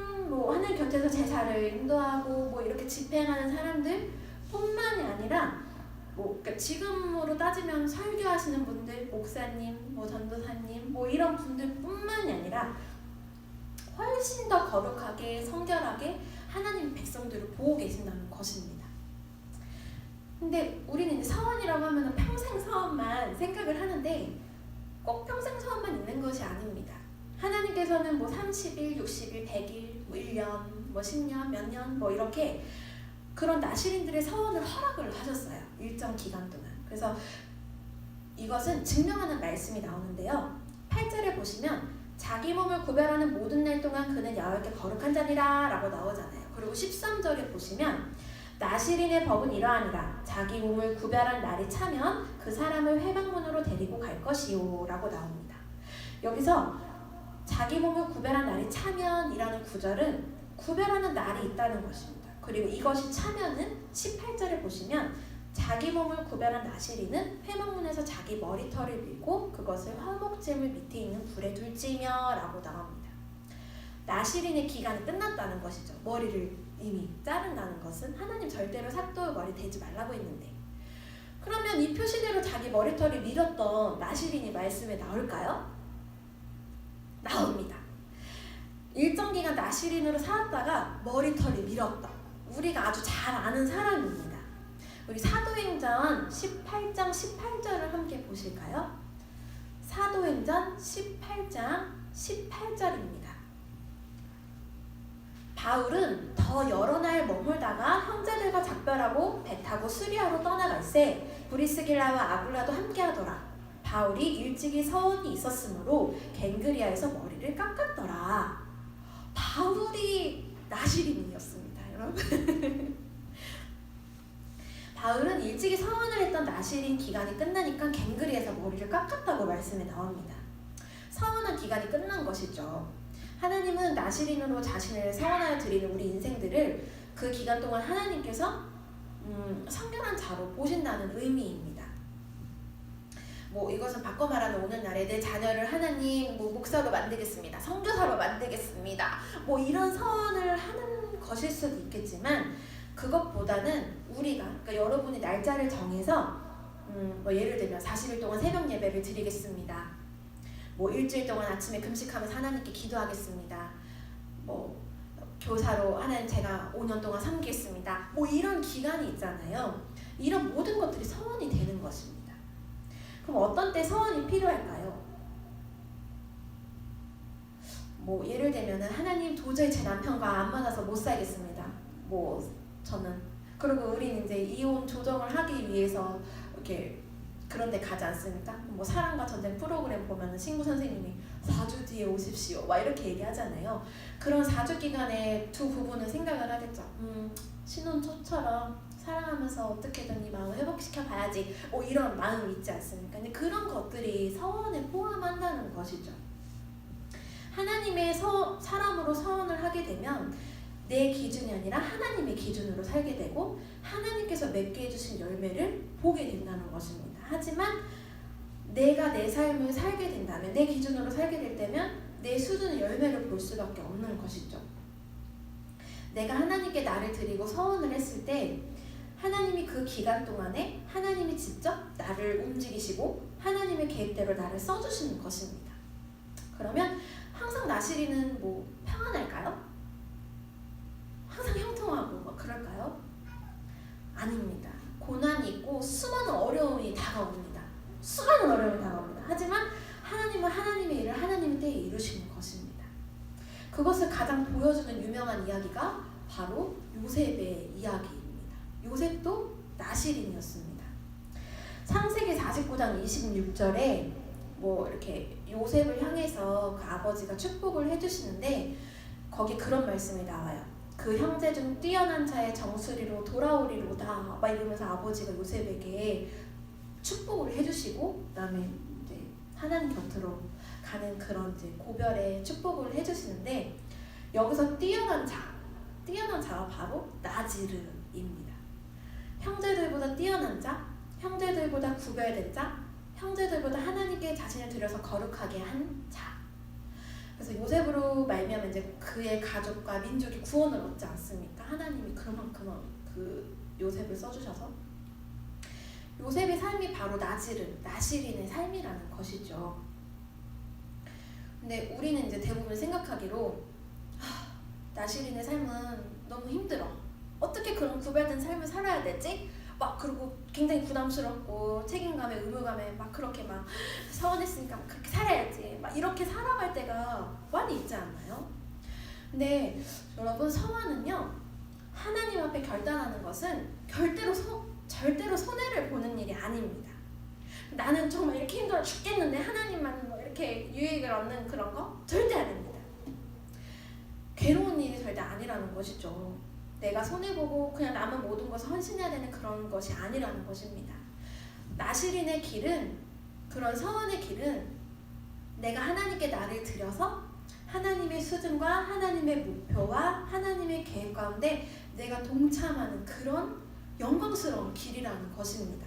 곁에서 제사를 인도하고 이렇게 집행하는 사람들 뿐만이 아니라 그러니까 지금으로 따지면 설교하시는 분들, 목사님, 전도사님 이런 분들 뿐만이 아니라 훨씬 더 거룩하게 성결하게 하나님 백성들을 보고 계신다는 것입니다. 근데 우리는 이제 서원이라고 하면 평생 서원만 생각을 하는데 꼭 평생 서원만 있는 것이 아닙니다. 하나님께서는 30일, 60일, 100일, 1년, 10년, 몇 년 이렇게 그런 나실인들의 서원을 허락을 하셨어요. 일정 기간 동안. 그래서 이것은 증명하는 말씀이 나오는데요. 8절에 보시면 자기 몸을 구별하는 모든 날 동안 그는 여호와께 거룩한 자니라 라고 나오잖아요. 그리고 13절에 보시면 나실인의 법은 이러하니라 자기 몸을 구별한 날이 차면 그 사람을 회방문으로 데리고 갈 것이요 라고 나옵니다. 여기서 자기 몸을 구별한 날이 차면이라는 구절은 구별하는 날이 있다는 것입니다. 그리고 이것이 차면은 18절에 보시면 자기 몸을 구별한 나실인은 회막문에서 자기 머리털을 밀고 그것을 화목제물 밑에 있는 불에 둘지며 라고 나옵니다. 나실인의 기간이 끝났다는 것이죠. 머리를 이미 자른다는 것은 하나님 절대로 삭도 머리 대지 말라고 했는데 그러면 이 표시대로 자기 머리털을 밀었던 나실인이 말씀에 나올까요? 나옵니다. 일정 기간 나실인으로 살았다가 머리털을 밀었다. 우리가 아주 잘 아는 사람입니다. 우리 사도행전 18장 18절을 함께 보실까요? 사도행전 18장 18절입니다. 바울은 더 여러 날 머물다가 형제들과 작별하고 배 타고 수리아로 떠나갈새 브리스길라와 아굴라도 함께하더라. 바울이 일찍이 서원이 있었으므로 갱그리아에서 머리를 깎았더라. 바울이 나실인이었습니다, 여러분. 바울은 일찍이 서원을 했던 나실인 기간이 끝나니까 갱그리에서 머리를 깎았다고 말씀에 나옵니다. 서원한 기간이 끝난 것이죠. 하나님은 나실인으로 자신을 서원하여 드리는 우리 인생들을 그 기간 동안 하나님께서 성결한 자로 보신다는 의미입니다. 이것은 바꿔 말하면 오늘날에 내 자녀를 하나님 목사로 만들겠습니다. 선교사로 만들겠습니다. 이런 서원을 하는 것일 수도 있겠지만 그것보다는 그러니까 여러분이 날짜를 정해서 예를 들면 40일 동안 새벽 예배를 드리겠습니다. 뭐 일주일 동안 아침에 금식하면서 하나님께 기도하겠습니다. 뭐 교사로 하나님 제가 5년 동안 섬기겠습니다. 뭐 이런 기간이 있잖아요. 이런 모든 것들이 서원이 되는 것입니다. 그럼 어떤 때 서원이 필요할까요? 뭐 예를 들면은 하나님 도저히 제 남편과 안 맞아서 못 살겠습니다. 뭐 저는 그리고 우리는 이제 이혼 조정을 하기 위해서 이렇게 그런 데 가지 않습니까? 뭐 사랑과 전쟁 프로그램 보면은 신구 선생님이 4주 뒤에 오십시오 막 이렇게 얘기하잖아요. 그런 4주 기간에 두 부부는 생각을 하겠죠. 신혼 초처럼 사랑하면서 어떻게든 이 마음을 회복시켜 봐야지 뭐 이런 마음이 있지 않습니까? 근데 그런 것들이 서원에 포함한다는 것이죠. 하나님의 사람으로 서원을 하게 되면 내 기준이 아니라 하나님의 기준으로 살게 되고 하나님께서 맺게 해주신 열매를 보게 된다는 것입니다. 하지만 내가 내 삶을 살게 된다면, 내 기준으로 살게 될 때면 내 수준의 열매를 볼 수밖에 없는 것이죠. 내가 하나님께 나를 드리고 서원을 했을 때 하나님이 그 기간 동안에 하나님이 직접 나를 움직이시고 하나님의 계획대로 나를 써주시는 것입니다. 그러면 항상 나시리는 뭐 평안할까요? 항상 형통하고 막 그럴까요? 아닙니다. 고난이 있고 수많은 어려움이 다가옵니다. 수많은 어려움이 다가옵니다. 하지만 하나님은 하나님의 일을 하나님의 때에 이루시는 것입니다. 그것을 가장 보여주는 유명한 이야기가 바로 요셉의 이야기입니다. 요셉도 나실인이었습니다. 창세기 49장 26절에 뭐 이렇게 요셉을 향해서 그 아버지가 축복을 해주시는데 거기 그런 말씀이 나와요. 그 형제 중 뛰어난 자의 정수리로 돌아오리로다 막 이러면서 아버지가 요셉에게 축복을 해주시고 그다음에 이제 하나님 곁으로 가는 그런 이제 고별의 축복을 해주시는데 여기서 뛰어난 자가 바로 나지르입니다. 형제들보다 뛰어난 자, 형제들보다 구별된 자, 형제들보다 하나님께 자신을 드려서 거룩하게 한 자. 그래서 요셉으로 말미암아 이제 그의 가족과 민족이 구원을 얻지 않습니까? 하나님이 그만큼 그 요셉을 써주셔서 요셉의 삶이 바로 나실인의 삶이라는 것이죠. 근데 우리는 이제 대부분 생각하기로 나실인의 삶은 너무 힘들어. 어떻게 그런 구별된 삶을 살아야 되지? 막 그리고 굉장히 부담스럽고 책임감에 의무감에 막 그렇게 막 서운했으니까 막 그렇게 살아야지 막 이렇게 살아갈 때가 많이 있지 않나요? 근데 여러분 서원은요 하나님 앞에 결단하는 것은 절대로 손해를 보는 일이 아닙니다. 나는 정말 이렇게 힘들어 죽겠는데 하나님만 뭐 이렇게 유익을 얻는 그런 거 절대 아닙니다. 괴로운 일이 절대 아니라는 것이죠. 내가 손해보고 그냥 남은 모든 것을 헌신해야 되는 그런 것이 아니라는 것입니다. 나실인의 길은, 그런 서원의 길은 내가 하나님께 나를 드려서 하나님의 수준과 하나님의 목표와 하나님의 계획 가운데 내가 동참하는 그런 영광스러운 길이라는 것입니다.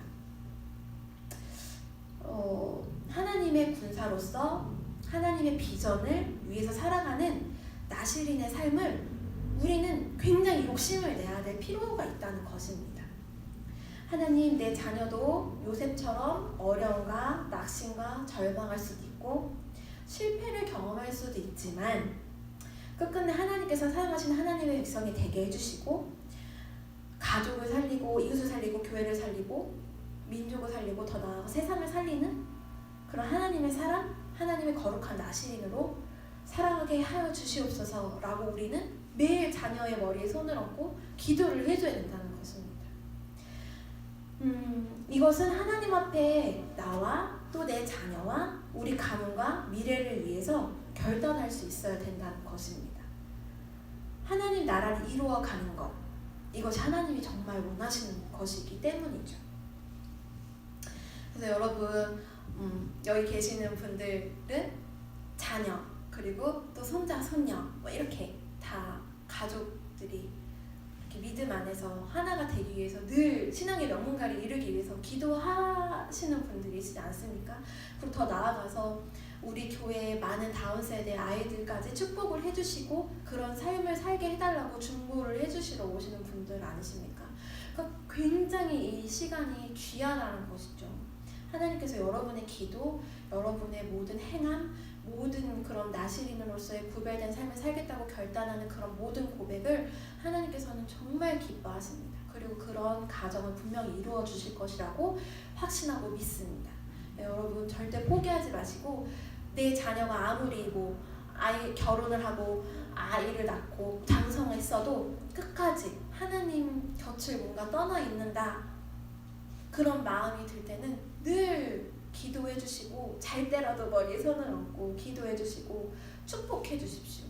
하나님의 군사로서 하나님의 비전을 위해서 살아가는 나실인의 삶을 우리는 굉장히 욕심을 내야 될 필요가 있다는 것입니다. 하나님, 내 자녀도 요셉처럼 어려움과 낙심과 절망할 수도 있고 실패를 경험할 수도 있지만 끝끝내 하나님께서 사용하신 하나님의 백성이 되게 해주시고 가족을 살리고 이웃을 살리고 교회를 살리고 민족을 살리고 더 나아가 세상을 살리는 그런 하나님의 사람, 하나님의 거룩한 나실인으로 살아가게 하여 주시옵소서라고 우리는 매일 자녀의 머리에 손을 얹고 기도를 해줘야 된다는 것입니다. 이것은 하나님 앞에 나와 또 내 자녀와 우리 가문과 미래를 위해서 결단할 수 있어야 된다는 것입니다. 하나님 나라를 이루어가는 것, 이것이 하나님이 정말 원하시는 것이기 때문이죠. 그래서 여러분 여기 계시는 분들은 자녀 그리고 또 손자, 손녀 뭐 이렇게 다 가족들이 이렇게 믿음 안에서 하나가 되기 위해서 늘 신앙의 명문가를 이루기 위해서 기도하시는 분들이시지 않습니까? 그리고 더 나아가서 우리 교회의 많은 다운세대 아이들까지 축복을 해주시고 그런 삶을 살게 해달라고 중보를 해주시러 오시는 분들 아니십니까? 그러니까 굉장히 이 시간이 귀하다는 것이죠. 하나님께서 여러분의 기도, 여러분의 모든 행함, 모든 그런 나시린으로서의 구별된 삶을 살겠다고 결단하는 그런 모든 고백을 하나님께서는 정말 기뻐하십니다. 그리고 그런 가정을 분명히 이루어 주실 것이라고 확신하고 믿습니다. 여러분 절대 포기하지 마시고, 내 자녀가 아무리 결혼을 하고 아이를 낳고 장성했어도 끝까지 하나님 곁을 뭔가 떠나 있는다, 그런 마음이 들 때는 늘 기도해 주시고, 잘 때라도 머리에 손을 얹고 기도해 주시고 축복해 주십시오.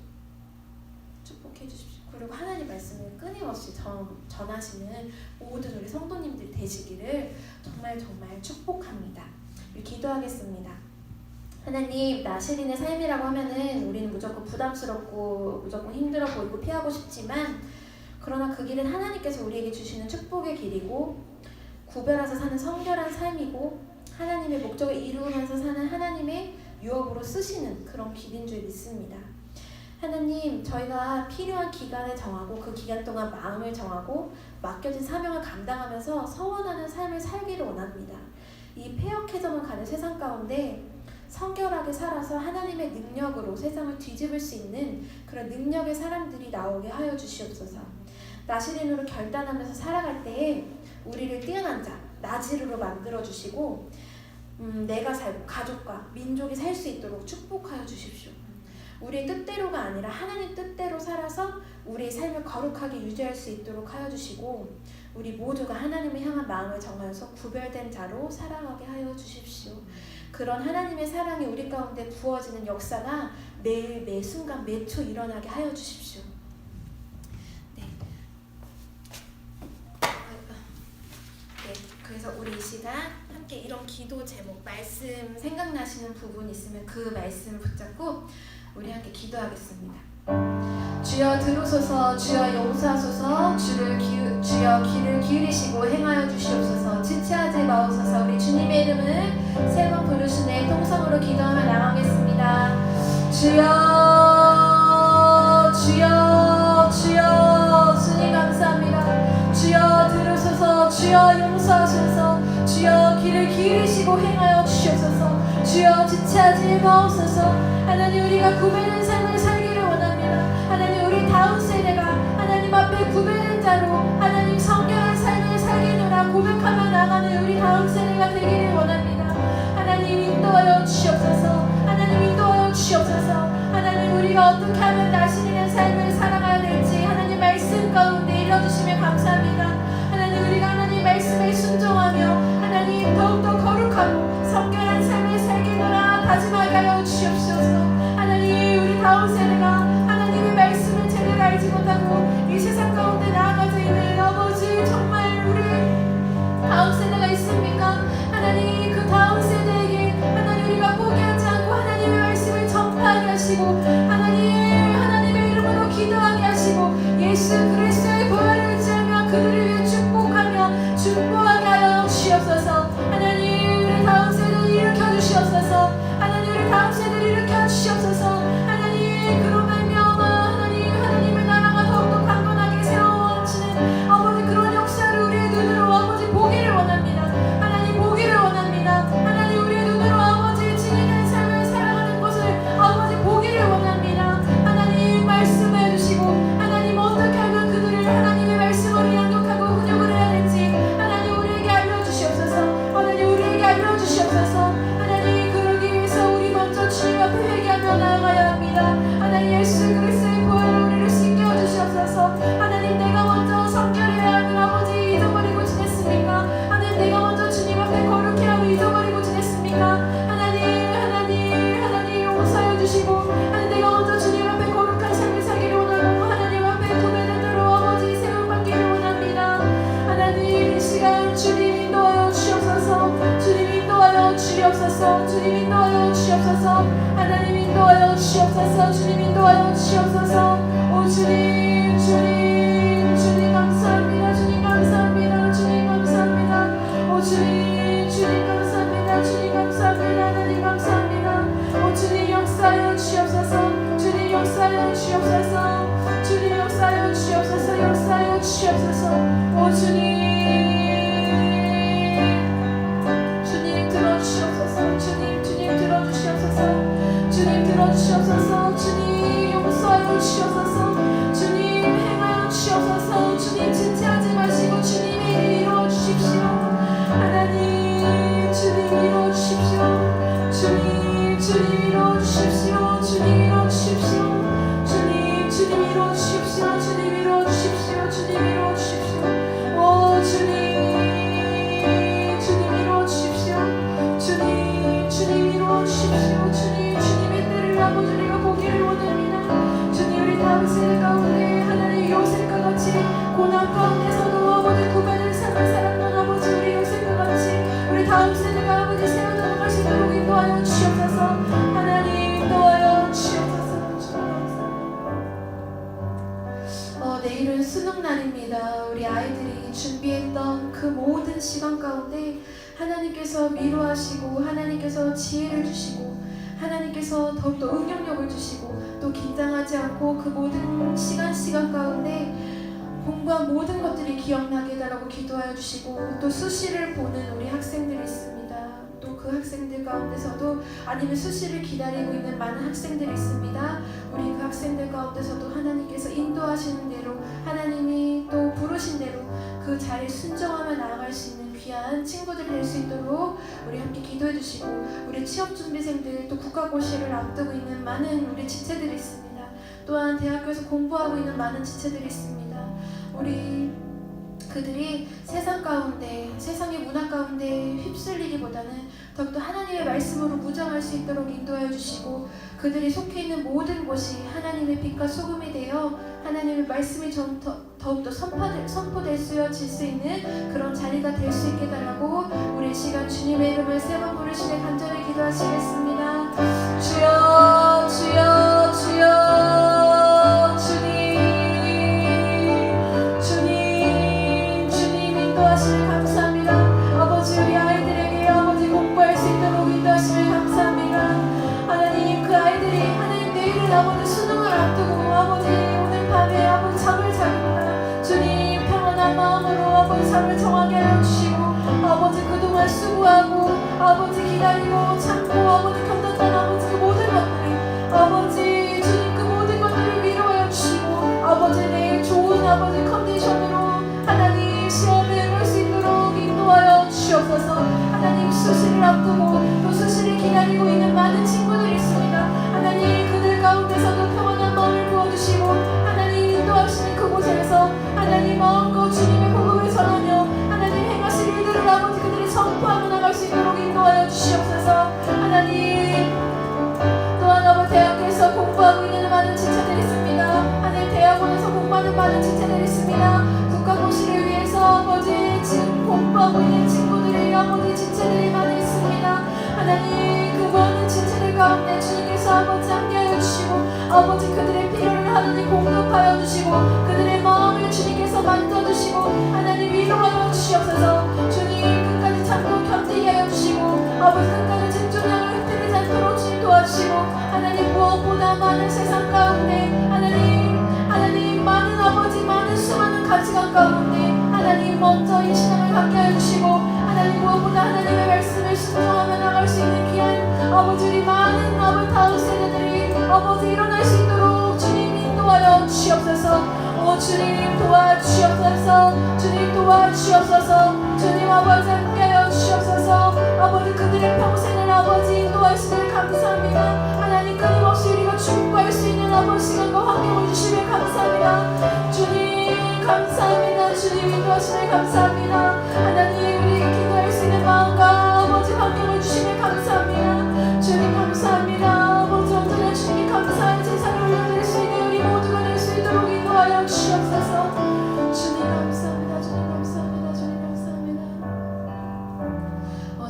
축복해 주십시오. 그리고 하나님 말씀을 끊임없이 전하시는 모든 우리 성도님들 되시기를 정말 축복합니다. 기도하겠습니다. 하나님, 나시린의 삶이라고 하면은 우리는 무조건 부담스럽고 무조건 힘들어 보이고 피하고 싶지만, 그러나 그 길은 하나님께서 우리에게 주시는 축복의 길이고 구별해서 사는 성결한 삶이고 하나님의 목적을 이루면서 사는 하나님의 유업으로 쓰시는 그런 길인 줄 믿습니다. 하나님, 저희가 필요한 기간을 정하고 그 기간 동안 마음을 정하고 맡겨진 사명을 감당하면서 서원하는 삶을 살기를 원합니다. 이 폐역해져만 가는 세상 가운데 성결하게 살아서 하나님의 능력으로 세상을 뒤집을 수 있는 그런 능력의 사람들이 나오게 하여 주시옵소서. 나시린으로 결단하면서 살아갈 때에 우리를 뛰어난 자, 나지르로 만들어주시고 내가 살고 가족과 민족이 살 수 있도록 축복하여 주십시오. 우리의 뜻대로가 아니라 하나님 뜻대로 살아서 우리의 삶을 거룩하게 유지할 수 있도록 하여 주시고, 우리 모두가 하나님을 향한 마음을 정하여서 구별된 자로 살아가게 하여 주십시오. 그런 하나님의 사랑이 우리 가운데 부어지는 역사가 매일 매 순간 매 초 일어나게 하여 주십시오. 그래서 우리 이 시간 함께 이런 기도 제목, 말씀 생각나시는 부분 있으면 그 말씀을 붙잡고 우리 함께 기도하겠습니다. 주여 들으소서, 주여 용서하소서, 주여 귀를 기울이시고 행하여 주시옵소서. 지체하지 마옵소서. 우리 주님의 이름을 세 번 부르시네 통성으로 기도하며 나가겠습니다. 주여, 주여, 주여, 주님 감사합니다. 주여 들으소서, 주여 용서하소서, 주여 귀를 기울이시고 행하여 주시옵소서. 주여 지체하지 마옵소서. 하나님, 우리가 구별된 삶을 살기를 원합니다. 하나님, 우리 다음 세대가 하나님 앞에 구별된 자로 하나님 성결한 삶을 살기노라 고백하며 나가는 우리 다음 세대가 되기를 원합니다. 하나님 인도하여 주시옵소서. 하나님 인도하여 주시옵소서. 하나님, 우리가 어떻게 하면 나시리는 삶을 살아가야 될지 하나님 말씀 가운데 일러주시며 감사합니다. 하나님, 우리가 하나님 말씀에 순종하며 하나님 더욱더 거룩하고 성결한 삶을 살기노라 다짐하게 하여 주시옵소서. 하나님, 우리 다음 세대가 하나님의 말씀을 제대로 알지 못하고 이 세상 가운데 나아가져 있는 아버지, 정말 우리 다음 세대가 있습니까? 하나님, 그 다음 세대에게 하나님 우리가 포기하지 않고 하나님의 말씀을 전파하게 하시고 하나님의 이름으로 기도하게 하시고 예수 그리스도의 보혈을 의지하며 그들을 위해 축복하며 중보하게 하여 주시옵소서. 하나님, 우리 다음 세대를 일으켜 주시옵소서. 하나님, 우리 다음 세대를 일으켜 주시옵소서. 하나님, 그로 말미암아 하나님의 나라가 더욱더 강건하게 세워지는 아버지 그런 역사를 우리의 눈으로 아버지 보기를 원합니다. 하나님, 보기를 원합니다. 하나님, 우리의 눈으로 아버지 진리된 삶을 살아가는 것을 아버지 보기를 원합니다. 하나님, 말씀해 주시고 하나님 어떻게 하면 그들을 하나님의 말씀으로 양육하고 훈육을 해야 될지 하나님 우리에게 알려주시옵소서. 하나님, 우리에게 알려주시옵소서. 하나님, 그러기 위해서 우리 먼저 주님 앞에 회개하며 나아가야 합니다. 하나님, 예수 그리스도의 보혈로 우리를 씻겨주시옵소서. 하나님, 내가 먼저 성결해야 하는 아버지 잊어버리고 지냈습니까? 하나님, 내가 먼저 주님 앞에 거룩해야 하고 잊어버리고 지냈습니까? 하나님 용서해 주시고 하나님, 내가 먼저 주님 앞에 거룩한 삶을 살기를 원하고 하나님 앞에 구별된 대로 아버지 세움받기를 원합니다. 하나님, 이 시간 주님 인도하여 주시옵소서. 주님 인도하여 주시옵소서. 주님 인도하여 주시옵소서. 하나님 인도하여 주시옵소서. 주님 인도하여 주시옵소서. 오 주님, 주님 감사합니다. 주님 감사합니다. 주님 감사합니다. 오 주님 감사합니다. 주님 감사합니다. 하나님 감사합니다. 오 주님 역사하여 주시옵소서. 주님 역사하여 주시옵소서. 주님 역사하여 주시옵소서. 역사하여 주시옵소서. 오 주님 들어주시옵소서. 시간 가운데 하나님께서 위로하시고 하나님께서 지혜를 주시고 하나님께서 더욱더 응용력을 주시고 또 긴장하지 않고 그 모든 시간 가운데 공부한 모든 것들이 기억나게 해달라고 기도하여 주시고 또 수시를 보는 우리 학생들이 있습니다. 또 그 학생들 가운데서도 아니면 수시를 기다리고 있는 많은 학생들이 있습니다. 우리 그 학생들 가운데서도 하나님께서 인도하시는 대로 하나님이 또 부르신 대로 그 자리에 순종하며 나아갈 수 있는 귀한 친구들이 될 수 있도록 우리 함께 기도해 주시고 우리 취업준비생들 또 국가고시를 앞두고 있는 많은 우리 지체들이 있습니다. 또한 대학교에서 공부하고 있는 많은 지체들이 있습니다. 우리 그들이 세상 가운데 세상의 문화 가운데 휩쓸리기보다는 더욱더 하나님의 말씀으로 무장할 수 있도록 인도하여 주시고 그들이 속해 있는 모든 곳이 하나님의 빛과 소금이 되어 하나님의 말씀이 더욱더 선포될 수 있는 그런 자리가 될 수 있게 달라고 우리 시간 주님의 이름을 세 번 부르시며 간절히 기도하시겠습니다. 주여 주여 주여 주님 인도하시며 감사합니다. 아버지 우리 아이들에게 아버지 공부할 수 있도록 인도하시며 감사합니다. 하나님 그 아이들이 하나님 내일은 아버지 수능을 앞두고 아버지 오늘 밤에 아버지 잠을 잡니다. 주님 평안한 마음으로 아버지 잠을 정하게 하여 주시고 아버지 그동안 수고하고 아버지 기다리고 참고 아버지 견뎠던 아버지 그 모든 것들이 아버지 주님 그 모든 것들을 위로하여 주시고 아버지 내일 좋은 아버지 컨디션으로 하나님 시험에 응할 수 있도록 인도하여 주시옵소서. 하나님 수시를 앞두고 또 수시를 기다리고 있는 많은 친구들이 있습니다. 하나님 그들 가운데서도 평안한 마음을 부어주시고 하나님 인도하시는 그곳에서 하나님 마음껏 주님의 복음을 전하며 하나님 행하실 일들을 아버지 그들이 선포하며 나갈 수 있도록 인도하여 주시옵소서. 하나님 또한 아버지 대학교에서 공부하고 있는 많은 지체들이 있습니다. 하나님 대학원에서 공부하는 많은 지체들이 있습니다. 국가고시를 위해서 아버지 지금 공부하고 있는 친구들이 아버지 지체들이 많이 있습니다. 하나님 그 많은 지체들 가운데 주님께서 아버지 함께하여 주시고 아버지 그들의 필요를 하나님 공급하여 주시고 그들의 마음을 주님께서 만져주시고 하나님 위로하여 주시옵소서. 주님 끝까지 참고 견디게 하여 주시고 아버지 끝까지 집중력을 흩뜨리지 않도록 주님 도와주시고 하나님 무엇보다 많은 세상 가운데 하나님 많은 아버지 많은 수많은 가치관 가운데 하나님 먼저 이 신앙을 갖게 하여 주시고 하나님 무엇보다 하나님의 말씀을 순종하며 나갈 수 있는 귀한 아버지 우리 많은 아버지 다음 세대들이 아버지 일어날 수 있도록 주님 인도하여 주시옵소서. 주님 도와주시옵소서. 주님 도와주시옵소서. 주님 아버지 함께하여 주시옵소서. 아버지 그들의 평생을 아버지 인도하시길 감사합니다. 하나님 끊임없이 우리가 충고할 수 있는 아버지 시간과 환경을 주시길 감사합니다. 주님 감사합니다. 주님 인도하시길 감사합니다. 하나님 우리에게 기도할 수 있는 마음과 아버지 환경을 주시길 감사합니다. 주님 감사합니다. 아버지 언제나 주님 감사의 제사를 올려드릴 수 있는 우리 모두가 될 수 있도록 인도하여 주시옵소서. 주님 감사합니다. 주님 감사합니다. 주님 감사합니다.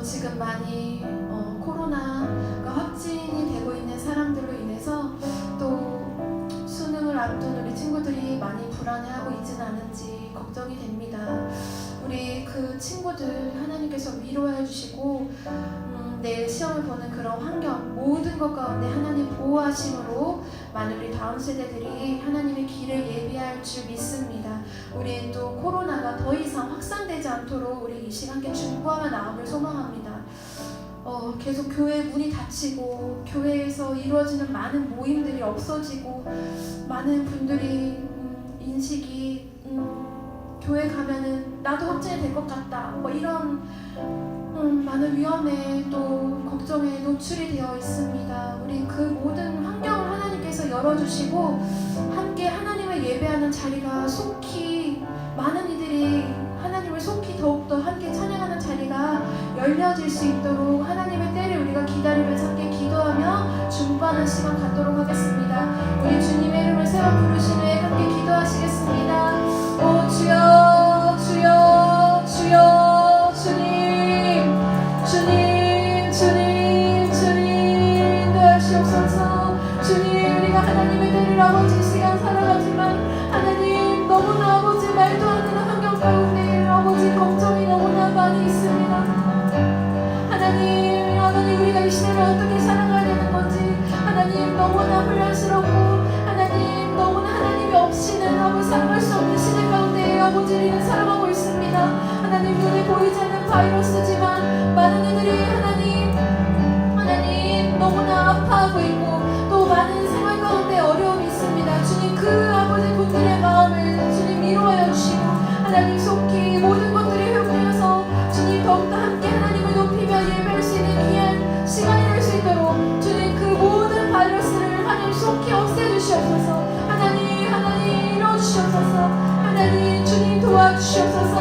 지금 많이 코로나가 확진이 되고 있는 사람들로 인해서 또 수능을 앞둔 우리 친구들이 많이 불안해하고 있지는 않은지 걱정이 됩니다. 우리 그 친구들 하나님께서 위로해 주시고 내일 시험을 보는 그런 환경 모든 것 가운데 하나님 보호하심으로 많은 우리 다음 세대들이 하나님의 길을 예비할 줄 믿습니다. 우리 또 코로나가 더 이상 확산되지 않도록 우리 이 시간 함께 중보하며 나아갈 소망합니다. 계속 교회 문이 닫히고 교회에서 이루어지는 많은 모임들이 없어지고 많은 분들이 인식이 교회 가면은 나도 확진이 될 것 같다 뭐 이런 많은 위험에 또 걱정에 노출이 되어 있습니다. 우리 그 모든 환경을 하나님께서 열어주시고 함께 하나님을 예배하는 자리가 속히 많은 이들이 하나님을 속히 더욱더 함께 찬양하는 자리가 열려질 수 있도록 하나님의 때를 우리가 기다리면서 함께 기도하며 중보하는 시간 갖도록 하겠습니다. 우리 주님의 이름을 세 번 부르시네 함께 기도하시겠습니다. 오 주여 주여 주여 주님 인도하시옵소서. 주님 우리가 하나님의 때를 아버지 시간 살아가지만 하나님 너무나 아버지 말도 안 되는 환경 가운데 아버지 걱정이 너무나 많이 시대를 어떻게 살아가야 되는 건지 하나님 너무나 혼란스럽고 하나님 너무나 하나님이 없이는 아버지 살아갈 수 없는 시대 가운데 아버지 우리는 살아가고 있습니다. 하나님 눈에 보이지 않는 바이러스지만 많은 이들이 하나님 너무나 아파하고 있고 또 많은 생활 가운데 어려움이 있습니다. 주님 그 아버지 분들의 마음을 주님 위로하여 주시고 하나님 속히 모든 것들이 회복되어서 주님 더욱더 함께 하나님을 높이며 예배할 수 있는 귀한 시간이 될 수 있도록 주님 그 모든 바이러스를 하나님 속히 없애주시옵소서. 하나님 이루어주시옵소서. 하나님 주님 도와주시옵소서.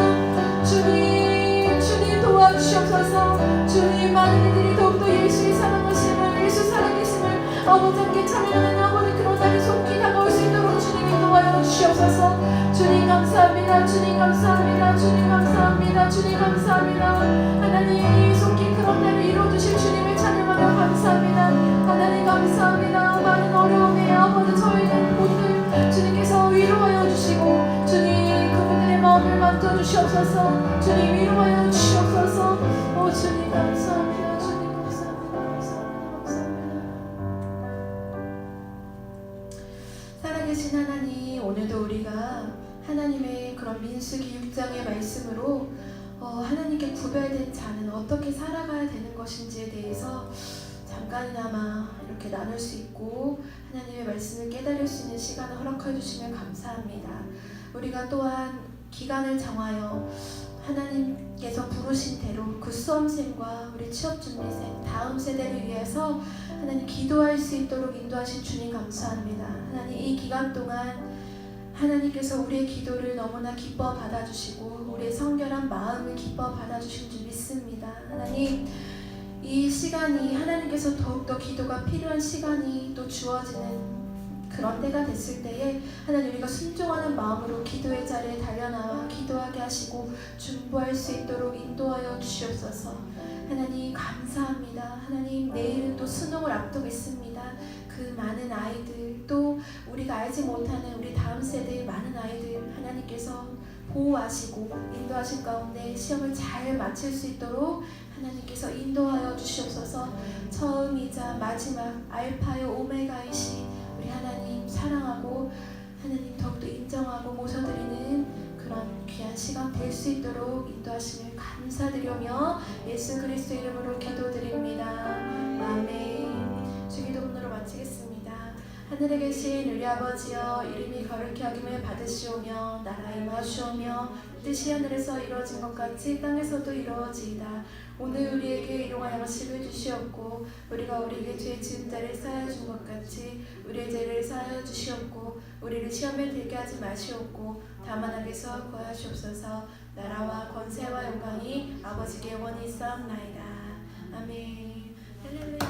주님 도와주시옵소서. 주님 많은 이들이 더욱더 예수의 사랑하심을 예수 살아계심을 아버지 함께 찬양하는 아버지 그런 날이 속히 다가올 수 있도록 주님 인도하여 주시옵소서. 주님 감사합니다. 주님 감사합니다. 주님 감사합니다. 주님 감사합니다. 하나님 속히 그런 날을 이루어주실 주님을 찬양하며 감사합니다. 하나님 감사합니다. 많은 어려움에 아버지 저희는 분들 주님께서 위로하여 주시고 주님 그분들의 마음을 만져주시옵소서. 주님 위로하여 주시옵소서. 오 주님 감사합니다. 주님 감사합니다. 감사합니다. 감사합니다. 살아계신 하나님 오늘도 우리가 하나님의 그런 민수기 6장의 말씀으로 하나님께 구별된 자는 어떻게 살아가야 되는 것인지에 대해서 잠깐이나마 이렇게 나눌 수 있고 하나님의 말씀을 깨달을 수 있는 시간을 허락해 주시면 감사합니다. 우리가 또한 기간을 정하여 하나님께서 부르신 대로 그 수험생과 우리 취업준비생 다음 세대를 위해서 하나님 기도할 수 있도록 인도하신 주님 감사합니다. 하나님 이 기간 동안 하나님께서 우리의 기도를 너무나 기뻐 받아주시고 우리의 성결한 마음을 기뻐 받아주신 줄 믿습니다. 하나님 이 시간이 하나님께서 더욱더 기도가 필요한 시간이 또 주어지는 그런 때가 됐을 때에 하나님 우리가 순종하는 마음으로 기도의 자리에 달려나와 기도하게 하시고 중보할 수 있도록 인도하여 주시옵소서. 하나님 감사합니다. 하나님 내일은 또 수능을 앞두고 있습니다. 그 많은 아이들 또 우리가 알지 못하는 우리 다음 세대의 많은 아이들 하나님께서 보호하시고 인도하신 가운데 시험을 잘 마칠 수 있도록 하나님께서 인도하여 주시옵소서. 처음이자 마지막 알파요 오메가이신 우리 하나님 사랑하고 하나님 더욱더 인정하고 모셔드리는 그런 귀한 시간 될 수 있도록 인도하심을 감사드리며 예수 그리스도 이름으로 기도드립니다. 아멘. 주기도문으로 마치겠습니다. 하늘에 계신 우리 아버지여 이름이 거룩히 여김을 받으시오며 나라 임하시오며 뜻이 하늘에서 이루어진 것 같이 땅에서도 이루어지이다. 오늘 우리에게 일용할 양식을 주시옵고 우리가 우리에게 죄 지은 자를 사하여 준 것 같이 우리의 죄를 사하여 주시옵고 우리를 시험에 들게 하지 마시옵고 다만 악에서 구하시옵소서. 나라와 권세와 영광이 아버지께 영원히 있사옵나이다. 아멘. 할렐루야.